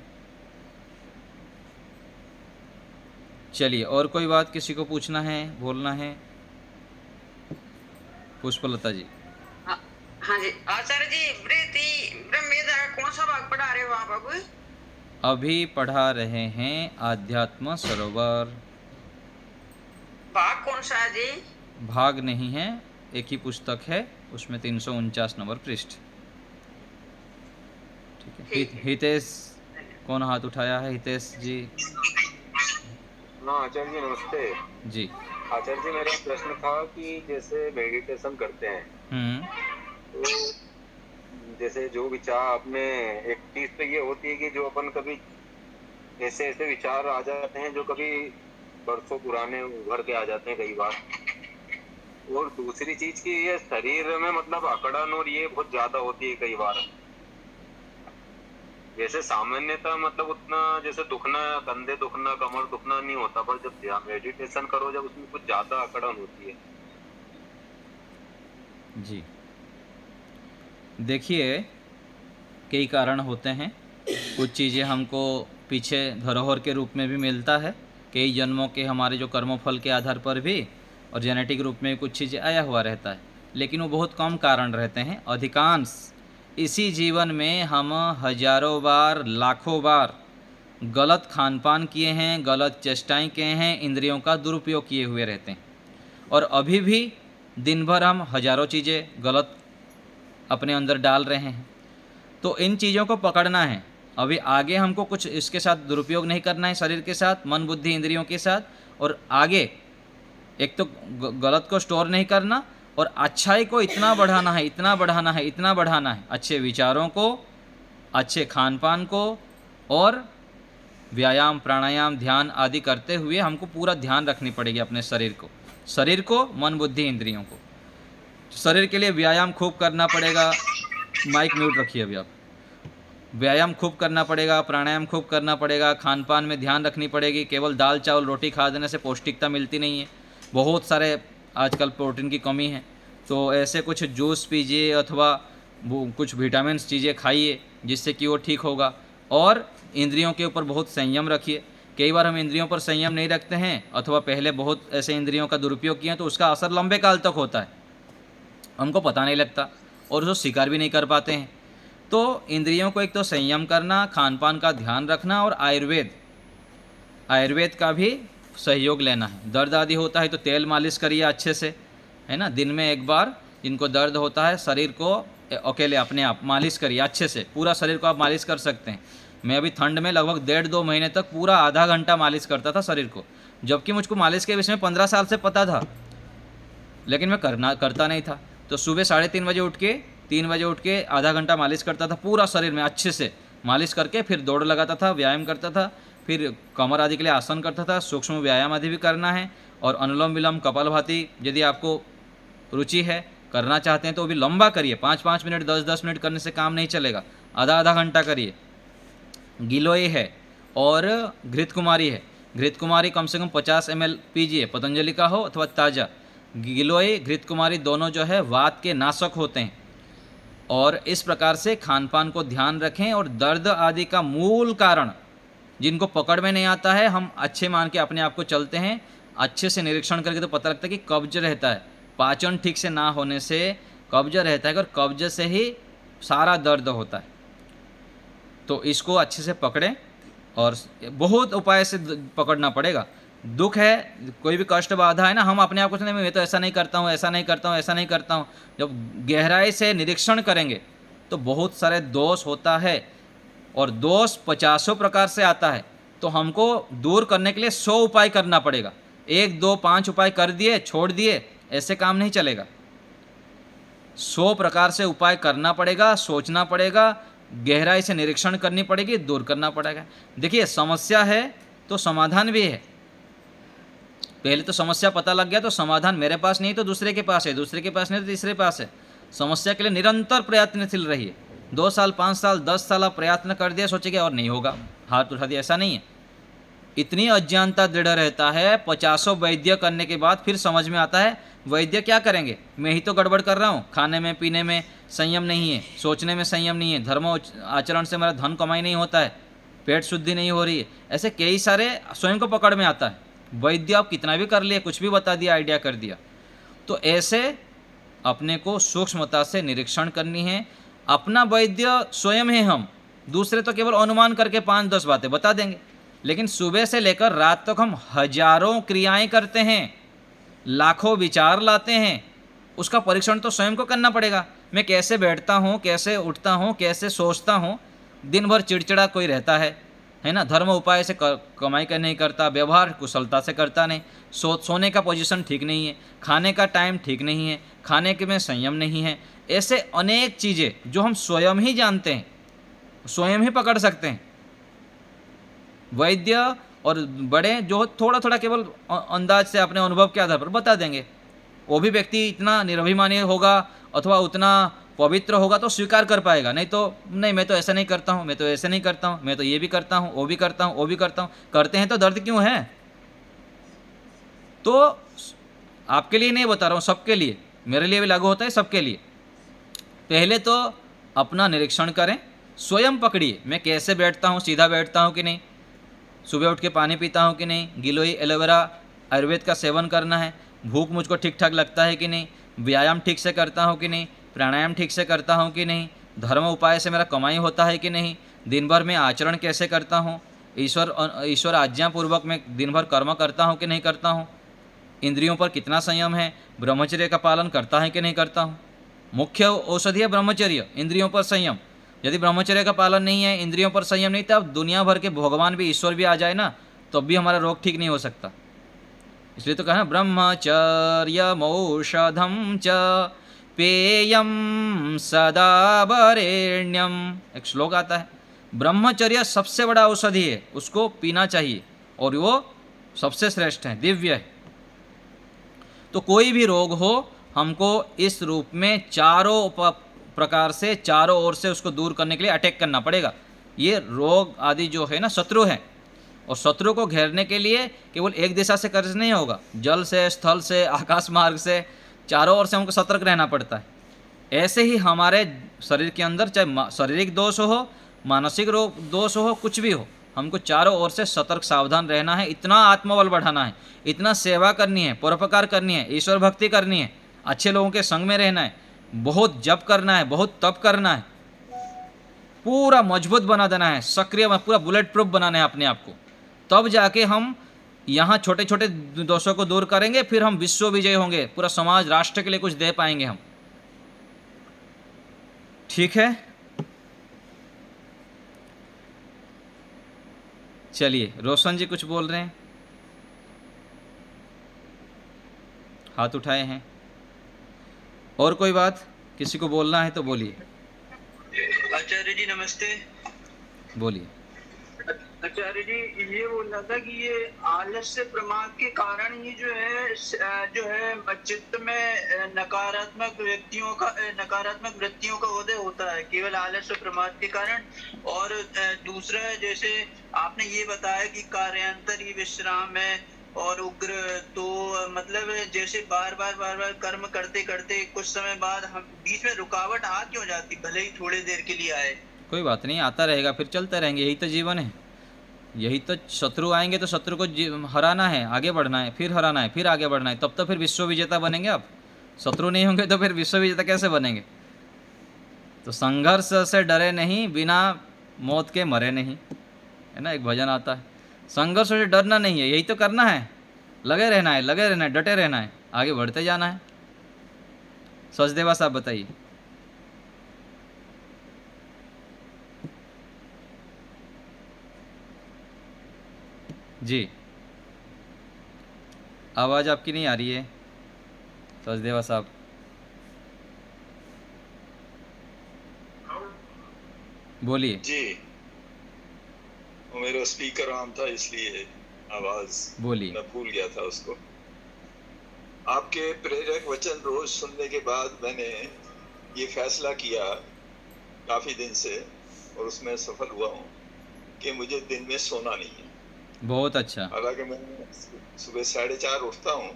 चलिए, और कोई बात किसी को पूछना है, बोलना है? पुष्पलता जी। हाँ जी आचार्य जी, ब्रह्मवेद कौन सा भाग पढ़ा रहे हो आप अब? अभी पढ़ा रहे हैं आध्यात्म सरोवर। भाग कौन सा है जी? भाग नहीं है, एक ही पुस्तक है, उसमें 349 नंबर पृष्ठ। ठीक है। हितेश, कौन हाथ उठाया है? हितेश जी। हाँ आचार्य जी नमस्ते जी। आचार्य जी, मेरा प्रश्न था कि जैसे मेडिटेशन करते हैं तो जैसे जो विचार अपने, एक चीज तो ये होती है कि जो अपन कभी ऐसे ऐसे विचार आ जाते हैं जो कभी बरसों पुराने उभर के आ जाते हैं कई बार। और दूसरी चीज की ये शरीर में मतलब अकड़न और ये बहुत ज्यादा होती है कई बार। जैसे सामान्यतः मतलब उतना जैसे दुखना, कंधे दुखना, कमर दुखना नहीं होता, पर जब मेडिटेशन करो जब उसमें कुछ ज्यादा अकड़न होती है। जी देखिए, कई कारण होते हैं। कुछ चीज़ें हमको पीछे धरोहर के रूप में भी मिलता है, कई जन्मों के हमारे जो कर्मफल के आधार पर भी, और जेनेटिक रूप में कुछ चीज़ें आया हुआ रहता है, लेकिन वो बहुत कम कारण रहते हैं। अधिकांश इसी जीवन में हम हजारों बार, लाखों बार गलत खान पान किए हैं, गलत चेष्टाएं किए हैं, इंद्रियों का दुरुपयोग किए हुए रहते हैं। और अभी भी दिन भर हम हजारों चीज़ें गलत अपने अंदर डाल रहे हैं। तो इन चीज़ों को पकड़ना है। अभी आगे हमको कुछ इसके साथ दुरुपयोग नहीं करना है, शरीर के साथ, मन बुद्धि इंद्रियों के साथ। और आगे एक तो गलत को स्टोर नहीं करना, और अच्छाई को इतना बढ़ाना है, इतना बढ़ाना है, इतना बढ़ाना है। अच्छे विचारों को, अच्छे खान पान को, और व्यायाम, प्राणायाम, ध्यान आदि करते हुए हमको पूरा ध्यान रखनी पड़ेगी अपने शरीर को, मन बुद्धि इंद्रियों को। शरीर के लिए व्यायाम खूब करना पड़ेगा। माइक म्यूट रखिए अभी आप। व्यायाम खूब करना पड़ेगा, प्राणायाम खूब करना पड़ेगा, खान पान में ध्यान रखनी पड़ेगी। केवल दाल चावल रोटी खा देने से पौष्टिकता मिलती नहीं है, बहुत सारे आजकल प्रोटीन की कमी है। तो ऐसे कुछ जूस पीजिए अथवा वो कुछ विटामिन्स चीज़ें खाइए जिससे कि वो ठीक होगा। और इंद्रियों के ऊपर बहुत संयम रखिए। कई बार हम इंद्रियों पर संयम नहीं रखते हैं, अथवा पहले बहुत ऐसे इंद्रियों का दुरुपयोग किए तो उसका असर लंबे काल तक होता है, हमको पता नहीं लगता, और उसको स्वीकार भी नहीं कर पाते हैं। तो इंद्रियों को एक तो संयम करना, खान पान का ध्यान रखना, और आयुर्वेद का भी सहयोग लेना है। दर्द आदि होता है तो तेल मालिश करिए अच्छे से, है ना। दिन में एक बार जिनको दर्द होता है, शरीर को अकेले अपने आप मालिश करिए अच्छे से। पूरा शरीर को आप मालिश कर सकते हैं। मैं अभी ठंड में लगभग 1.5-2 महीने तक पूरा आधा घंटा मालिश करता था शरीर को, जबकि मुझको मालिश के विषय में 15 साल से पता था, लेकिन मैं करता नहीं था। तो सुबह 3:30 बजे उठ के 3 बजे उठ के आधा घंटा मालिश करता था पूरा शरीर में अच्छे से मालिश करके, फिर दौड़ लगाता था, व्यायाम करता था, फिर कमर आदि के लिए आसन करता था। सूक्ष्म व्यायाम आदि भी करना है, और अनुलोम विलोम, कपालभाति यदि आपको रुचि है, करना चाहते हैं तो भी लंबा करिए। 5-5 मिनट, 10-10 मिनट करने से काम नहीं चलेगा, आधा घंटा करिए। गिलोय है और घृत कुमारी है। घृत कुमारी कम से कम 50 ml पीजिए, पतंजलि का हो अथवा ताज़ा। गिलोय, घृत कुमारी दोनों जो है वात के नाशक होते हैं। और इस प्रकार से खान पान को ध्यान रखें। और दर्द आदि का मूल कारण जिनको पकड़ में नहीं आता है, हम अच्छे मान के अपने आप को चलते हैं, अच्छे से निरीक्षण करके तो पता लगता है कि कब्ज रहता है। पाचन ठीक से ना होने से कब्ज रहता है और कब्ज से ही सारा दर्द होता है। तो इसको अच्छे से पकड़ें और बहुत उपाय से पकड़ना पड़ेगा। दुख है, कोई भी कष्ट बाधा है ना, हम अपने आप को मैं तो ऐसा नहीं करता हूँ, ऐसा नहीं करता हूँ, ऐसा नहीं करता हूँ। जब गहराई से निरीक्षण करेंगे तो बहुत सारे दोष होता है और दोष 50 प्रकार से आता है। तो हमको दूर करने के लिए 100 उपाय करना पड़ेगा। 1, 2, 5 उपाय कर दिए छोड़ दिए, ऐसे काम नहीं चलेगा। 100 प्रकार से उपाय करना पड़ेगा, सोचना पड़ेगा, गहराई से निरीक्षण करनी पड़ेगी, दूर करना पड़ेगा। देखिए समस्या है तो समाधान भी है। पहले तो समस्या पता लग गया तो समाधान मेरे पास नहीं तो दूसरे के पास है, दूसरे के पास नहीं तो तीसरे पास है। समस्या के लिए निरंतर प्रयत्नशील रहिए। 2 साल 5 साल 10 साल आप प्रयत्न कर दिया, सोचेंगे और नहीं होगा, हाथ उठा दिया, ऐसा नहीं है। इतनी अज्ञानता दृढ़ रहता है, 50 वैद्य करने के बाद फिर समझ में आता है वैद्य क्या करेंगे, मैं ही तो गड़बड़ कर रहा हूँ। खाने में पीने में संयम नहीं है, सोचने में संयम नहीं है, धर्म आचरण से मेरा धन कमाई नहीं होता है, पेट शुद्धि नहीं हो रही है। ऐसे कई सारे स्वयं को पकड़ में आता है। वैद्य आप कितना भी कर लिए, कुछ भी बता दिया, आइडिया कर दिया। तो ऐसे अपने को सूक्ष्मता से निरीक्षण करनी है। अपना वैद्य स्वयं है हम, दूसरे तो केवल अनुमान करके 5-10 बातें बता देंगे। लेकिन सुबह से लेकर रात तक हम हजारों क्रियाएं करते हैं, लाखों विचार लाते हैं। उसका परीक्षण तो स्वयं को करना पड़ेगा। मैं कैसे बैठता हूँ, कैसे उठता हूँ, कैसे सोचता हूँ। दिन भर चिड़चिड़ा कोई रहता है ना, धर्म उपाय से कमाई का नहीं करता, व्यवहार कुशलता से करता नहीं, सोने का पोजीशन ठीक नहीं है, खाने का टाइम ठीक नहीं है, खाने के में संयम नहीं है। ऐसे अनेक चीज़ें जो हम स्वयं ही जानते हैं, स्वयं ही पकड़ सकते हैं। वैद्य और बड़े जो थोड़ा थोड़ा केवल अंदाज से अपने अनुभव के आधार पर बता देंगे। वो भी व्यक्ति इतना निरभिमानी होगा अथवा उतना पवित्र होगा तो स्वीकार कर पाएगा, नहीं तो नहीं, मैं तो ऐसा नहीं करता हूँ, मैं तो ऐसे नहीं करता हूँ, मैं तो ये भी करता हूँ, वो भी करता हूँ, वो भी करता हूँ। करते हैं तो दर्द क्यों है? तो आपके लिए नहीं बता रहा हूँ, सबके लिए, मेरे लिए भी लागू होता है, सबके लिए। पहले तो अपना निरीक्षण करें, स्वयं पकड़िए, मैं कैसे बैठता हूँ, सीधा बैठता हूँ कि नहीं, सुबह उठ के पानी पीता हूँ कि नहीं, गिलोई एलोवेरा आयुर्वेद का सेवन करना है, भूख मुझको ठीक ठाक लगता है कि नहीं, व्यायाम ठीक से करता हूँ कि नहीं, प्राणायाम ठीक से करता हूँ कि नहीं, धर्म उपाय से मेरा कमाई होता है कि नहीं, दिन भर में आचरण कैसे करता हूँ, ईश्वर आज्ञापूर्वक मैं दिन भर कर्म करता हूँ कि नहीं करता हूँ, इंद्रियों पर कितना संयम है, ब्रह्मचर्य का पालन करता है कि नहीं करता हूँ। मुख्य औषधि है ब्रह्मचर्य, इंद्रियों पर संयम। यदि ब्रह्मचर्य का पालन नहीं है, इंद्रियों पर संयम नहीं, तब दुनिया भर के भगवान भी, ईश्वर भी आ जाए ना, तो भी हमारा रोग ठीक नहीं हो सकता। इसलिए तो कहा ब्रह्मचर्यमौषधं च पेयम सदा वरेण्यम। एक श्लोक आता है, ब्रह्मचर्य सबसे बड़ा औषधि है, उसको पीना चाहिए और वो सबसे श्रेष्ठ है, दिव्य है। तो कोई भी रोग हो, हमको इस रूप में चारों प्रकार से, चारों ओर से उसको दूर करने के लिए अटैक करना पड़ेगा। ये रोग आदि जो है ना, शत्रु है, और शत्रु को घेरने के लिए केवल एक दिशा से कर्ज नहीं होगा, जल से, स्थल से, आकाश मार्ग से, चारों ओर से हमको सतर्क रहना पड़ता है। ऐसे ही हमारे शरीर के अंदर, चाहे शारीरिक दोष हो, मानसिक रोग दोष हो, कुछ भी हो, हमको चारों ओर से सतर्क सावधान रहना है। इतना आत्मबल बढ़ाना है, इतना सेवा करनी है, परोपकार करनी है, ईश्वर भक्ति करनी है, अच्छे लोगों के संग में रहना है, बहुत जप करना है, बहुत तप करना है, पूरा मजबूत बना देना है, सक्रिय, पूरा बुलेट प्रूफ बनाना है अपने आप को। तब जाके हम यहाँ छोटे छोटे दोषों को दूर करेंगे, फिर हम विश्व विजय होंगे, पूरा समाज राष्ट्र के लिए कुछ दे पाएंगे हम। ठीक है, चलिए, रोशन जी कुछ बोल रहे हैं, हाथ उठाए हैं। और कोई बात किसी को बोलना है तो बोलिए। आचार्य जी नमस्ते। बोलिए। आचार्य जी, ये बोलना था कि ये आलस्य प्रमाद के कारण ही जो है चित्त में नकारात्मक वृत्तियों का उदय होता है, केवल आलस्य प्रमाद के कारण। और दूसरा है, जैसे आपने ये बताया कि कार्यांतरी विश्राम है और उग्र, तो मतलब जैसे बार बार कर्म करते करते कुछ समय बाद हम बीच में रुकावट आ क्यों जाती, भले ही थोड़ी देर के लिए आए? कोई बात नहीं, आता रहेगा, फिर चलते रहेंगे, यही तो जीवन है। यही तो, शत्रु आएंगे तो शत्रु को हराना है, आगे बढ़ना है, फिर हराना है, फिर आगे बढ़ना है, तब तो फिर विश्व विजेता बनेंगे आप। शत्रु नहीं होंगे तो फिर विश्व विजेता कैसे बनेंगे? तो संघर्ष से डरे नहीं, बिना मौत के मरे नहीं, है ना, एक भजन आता है। संघर्ष से डरना नहीं है, यही तो करना है, लगे रहना है, लगे रहना है, डटे रहना है, आगे बढ़ते जाना है। सचदेवा साहब बताइए। जी, आवाज़ आपकी नहीं आ रही है सचदेवा साहब। बोलिए जी, वो मेरा स्पीकर ऑन था इसलिए आवाज बोलिए। मैं भूल गया था उसको। आपके प्रेरक वचन रोज सुनने के बाद मैंने ये फैसला किया काफी दिन से, और उसमें सफल हुआ हूँ कि मुझे दिन में सोना नहीं है। बहुत अच्छा। हालांकि मैं सुबह 4:30 उठता हूँ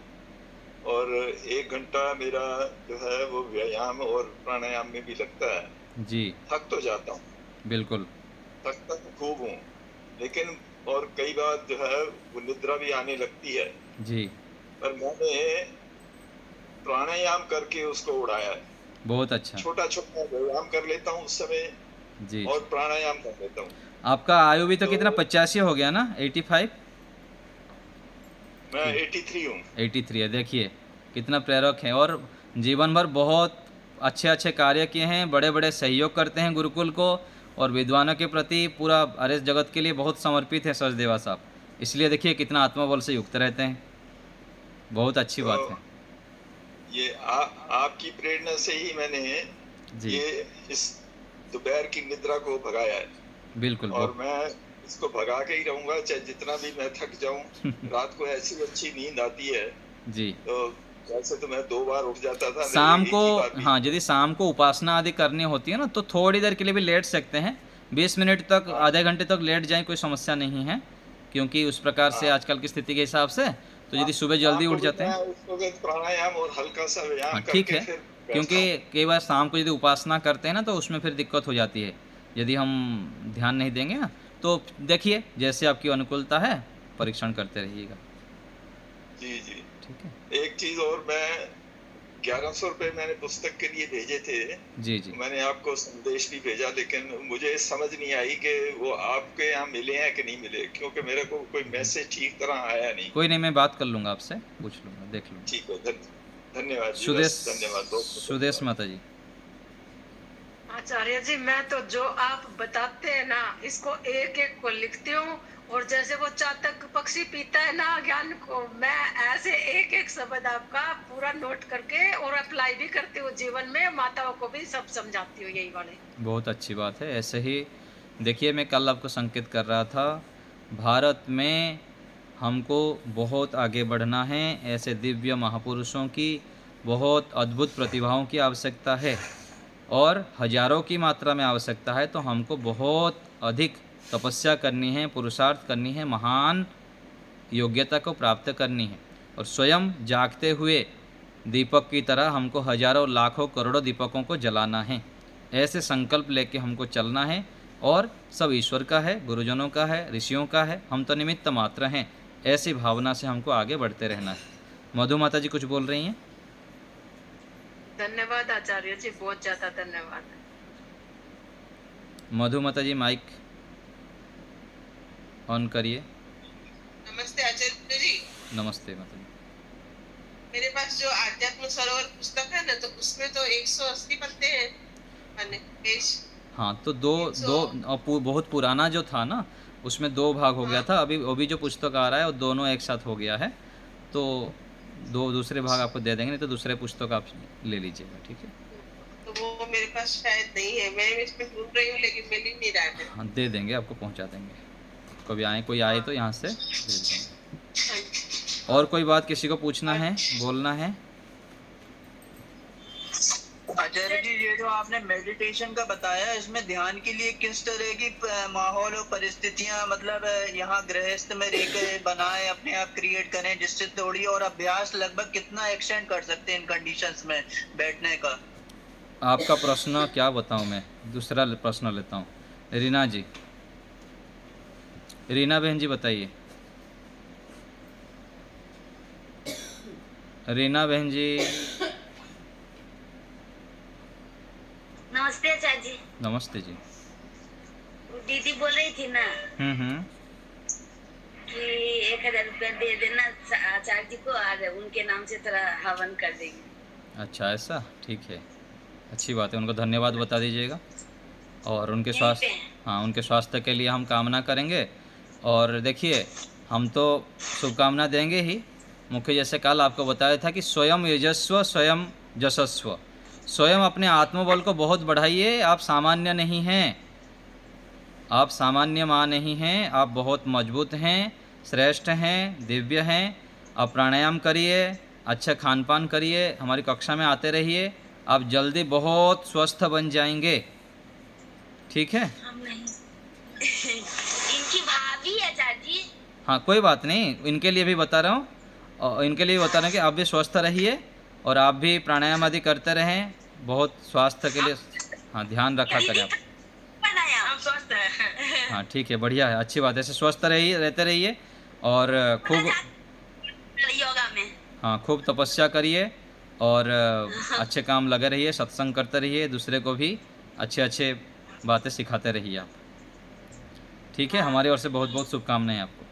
और 1 घंटा मेरा जो है वो व्यायाम और प्राणायाम में भी लगता है। जी थक तो जाता हूँ, बिल्कुल। थकता तो खूब हूँ, लेकिन और कई बार जो है वो निद्रा भी आने लगती है, जी पर मैंने प्राणायाम करके उसको उड़ाया है। बहुत अच्छा। छोटा छोटा व्यायाम कर लेता हूँ उस समय जी और प्राणायाम कर लेता हूँ। आपका आयु भी तो कितना 85 हो गया ना? 85? मैं 83 हूँ। 83 है। देखिए कितना प्रेरक है, और जीवन भर बहुत अच्छे अच्छे कार्य किए हैं, बड़े बड़े सहयोग करते हैं गुरुकुल को, और विद्वानों के प्रति पूरा अरे जगत के लिए बहुत समर्पित है सचदेवा साहब। इसलिए देखिए कितना आत्मबल से युक्त रहते हैं। बहुत अच्छी बात है। ये आपकी प्रेरणा से ही मैंने जी ये इस दोपहर की निद्रा को भगाया है, बिल्कुल। और मैं इसको भगा के ही रहूंगा, चाहे जितना भी मैं थक जाऊं। रात को ऐसी अच्छी नींद आती है। जी तो वैसे तो मैं 2 बार उठ जाता था शाम एक को, ही बार भी। हाँ यदि शाम को उपासना आदि करनी होती है ना, तो थोड़ी देर के लिए भी लेट सकते हैं, 20 मिनट तक, आधे घंटे तक लेट जाएं, कोई समस्या नहीं है, क्योंकि उस प्रकार से आजकल की स्थिति के हिसाब से तो यदि सुबह जल्दी उठ जाते हैं। उसको प्राणायाम और हल्का सा व्यायाम हाँ ठीक करके है, फिर क्योंकि कई बार शाम को यदि उपासना करते हैं ना, तो उसमें फिर दिक्कत हो जाती है, यदि हम ध्यान नहीं देंगे ना। तो देखिए जैसे आपकी अनुकूलता है, परीक्षण करते रहिएगा। जी जी ठीक है। एक चीज और, मैं 1100 रुपए मैंने पुस्तक के लिए भेजे थे। जी जी मैंने आपको संदेश भी भेजा, लेकिन मुझे समझ नहीं आई कि वो आपके यहाँ मिले हैं कि नहीं मिले, क्योंकि मेरे को कोई मैसेज ठीक तरह आया नहीं। कोई नहीं, मैं बात कर लूँगा आपसे, पूछ लूँगा, देख लूँगा। ठीक है, धन्यवाद जी, सुदेश, बस धन्यवाद, बहुत सुदेश माता जी। आचार्य जी, मैं तो जो आप बताते हैं ना, इसको एक एक को लिखती हूँ, और जैसे वो चातक पक्षी पीता है ना ज्ञान को, मैं ऐसे एक एक शब्द आपका पूरा नोट करके और अप्लाई भी करती हूँ जीवन में, माताओं को भी सब समझाती हूँ यही वाले। बहुत अच्छी बात है। ऐसे ही देखिए, मैं कल आपको संकेत कर रहा था, भारत में हमको बहुत आगे बढ़ना है, ऐसे दिव्य महापुरुषों की बहुत अद्भुत प्रतिभाओं की आवश्यकता है, और हजारों की मात्रा में आवश्यकता है। तो हमको बहुत अधिक तपस्या करनी है, पुरुषार्थ करनी है, महान योग्यता को प्राप्त करनी है, और स्वयं जागते हुए दीपक की तरह हमको हजारों लाखों करोड़ों दीपकों को जलाना है। ऐसे संकल्प लेके हमको चलना है, और सब ईश्वर का है, गुरुजनों का है, ऋषियों का है, हम तो निमित्त मात्र हैं। ऐसी भावना से हमको आगे बढ़ते रहना है। मधु माता जी कुछ बोल रही हैं? धन्यवाद आचार्य जी, बहुत ज्यादा धन्यवाद। मधु माता जी माइक ऑन करिए। नमस्ते आचार्य जी। नमस्ते माता जी। मेरे पास जो आध्यात्म सरोवर पुस्तक है ना, तो उसमें तो 180 पत्ते हैं, मैंने पेज। हाँ, तो बहुत पुराना जो था ना, उसमें 2 भाग हो गया था। अभी जो पुस्तक आ रहा है वो दोनों एक साथ हो गया है, तो 2 दूसरे भाग आपको दे देंगे, नहीं तो दूसरे पुस्तक आप ले लीजिएगा, ठीक है? तो वो मेरे पास शायद नहीं है, मैं इसमें ढूंढ रही हूँ लेकिन मिल ही नहीं रहा है। हाँ दे देंगे, आपको पहुंचा देंगे। कोई आए तो यहाँ से भेज देंगे। और कोई बात किसी को पूछना है, बोलना है? आचार्य जी, ये जो आपने मेडिटेशन का बताया, इसमें ध्यान के लिए किस तरह की माहौल और परिस्थितियां, मतलब यहाँ गृहस्थ में रहकर बनाए, अपने आप क्रिएट करें, जिससे थोड़ी और अभ्यास लगभग कितना एक्सटेंड कर सकते हैं इन कंडीशंस में बैठने का? आपका प्रश्न क्या बताऊं मैं? दूसरा प्रश्न लेता हूँ। रीना जी, रीना बहन जी बताइए। रीना बहन जी, नमस्कार जी। नमस्ते जी। दीदी बोल रही थी ना कि 1000 रुपया दे देना आचार्य जी को और उनके नाम से थोड़ा हवन कर देंगे। अच्छा, ऐसा ठीक है, अच्छी बात है। उनको धन्यवाद बता दीजिएगा और उनके स्वास्थ्य, हाँ, उनके स्वास्थ्य के लिए हम कामना करेंगे। और देखिए, हम तो शुभकामना देंगे ही, मुख्य जैसे कल आपको बताया था कि स्वयं यजस्व स्वयं जशस्व, स्वयं अपने आत्मबल को बहुत बढ़ाइए। आप सामान्य नहीं हैं, आप सामान्य माँ नहीं हैं, आप बहुत मजबूत हैं, श्रेष्ठ हैं, दिव्य हैं। आप प्राणायाम करिए, अच्छा खान पान करिए, हमारी कक्षा में आते रहिए, आप जल्दी बहुत स्वस्थ बन जाएंगे। ठीक है? हम नहीं इनकी भाभी आचार्य जी। हाँ, कोई बात नहीं, इनके लिए भी बता रहा हूँ, और इनके लिए बता रहे हैं कि आप भी स्वस्थ रहिए और आप भी प्राणायाम आदि करते रहें, बहुत स्वास्थ्य के लिए, हाँ, ध्यान रखा करें आप। हम स्वस्थ हैं। हाँ ठीक है, बढ़िया है, अच्छी बात है। ऐसे स्वस्थ रहिए, रहते रहिए और खूब, योगा में, हाँ, खूब तपस्या करिए और अच्छे काम लगे रहिए, सत्संग करते रहिए, दूसरे को भी अच्छे अच्छे बातें सिखाते रहिए आप। ठीक है, हमारी ओर से बहुत बहुत शुभकामनाएं आपको।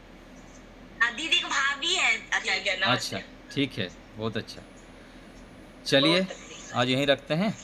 दीदी की भाभी है आचार्य। अच्छा, ठीक है, बहुत अच्छा। चलिए, आज यहीं रखते हैं।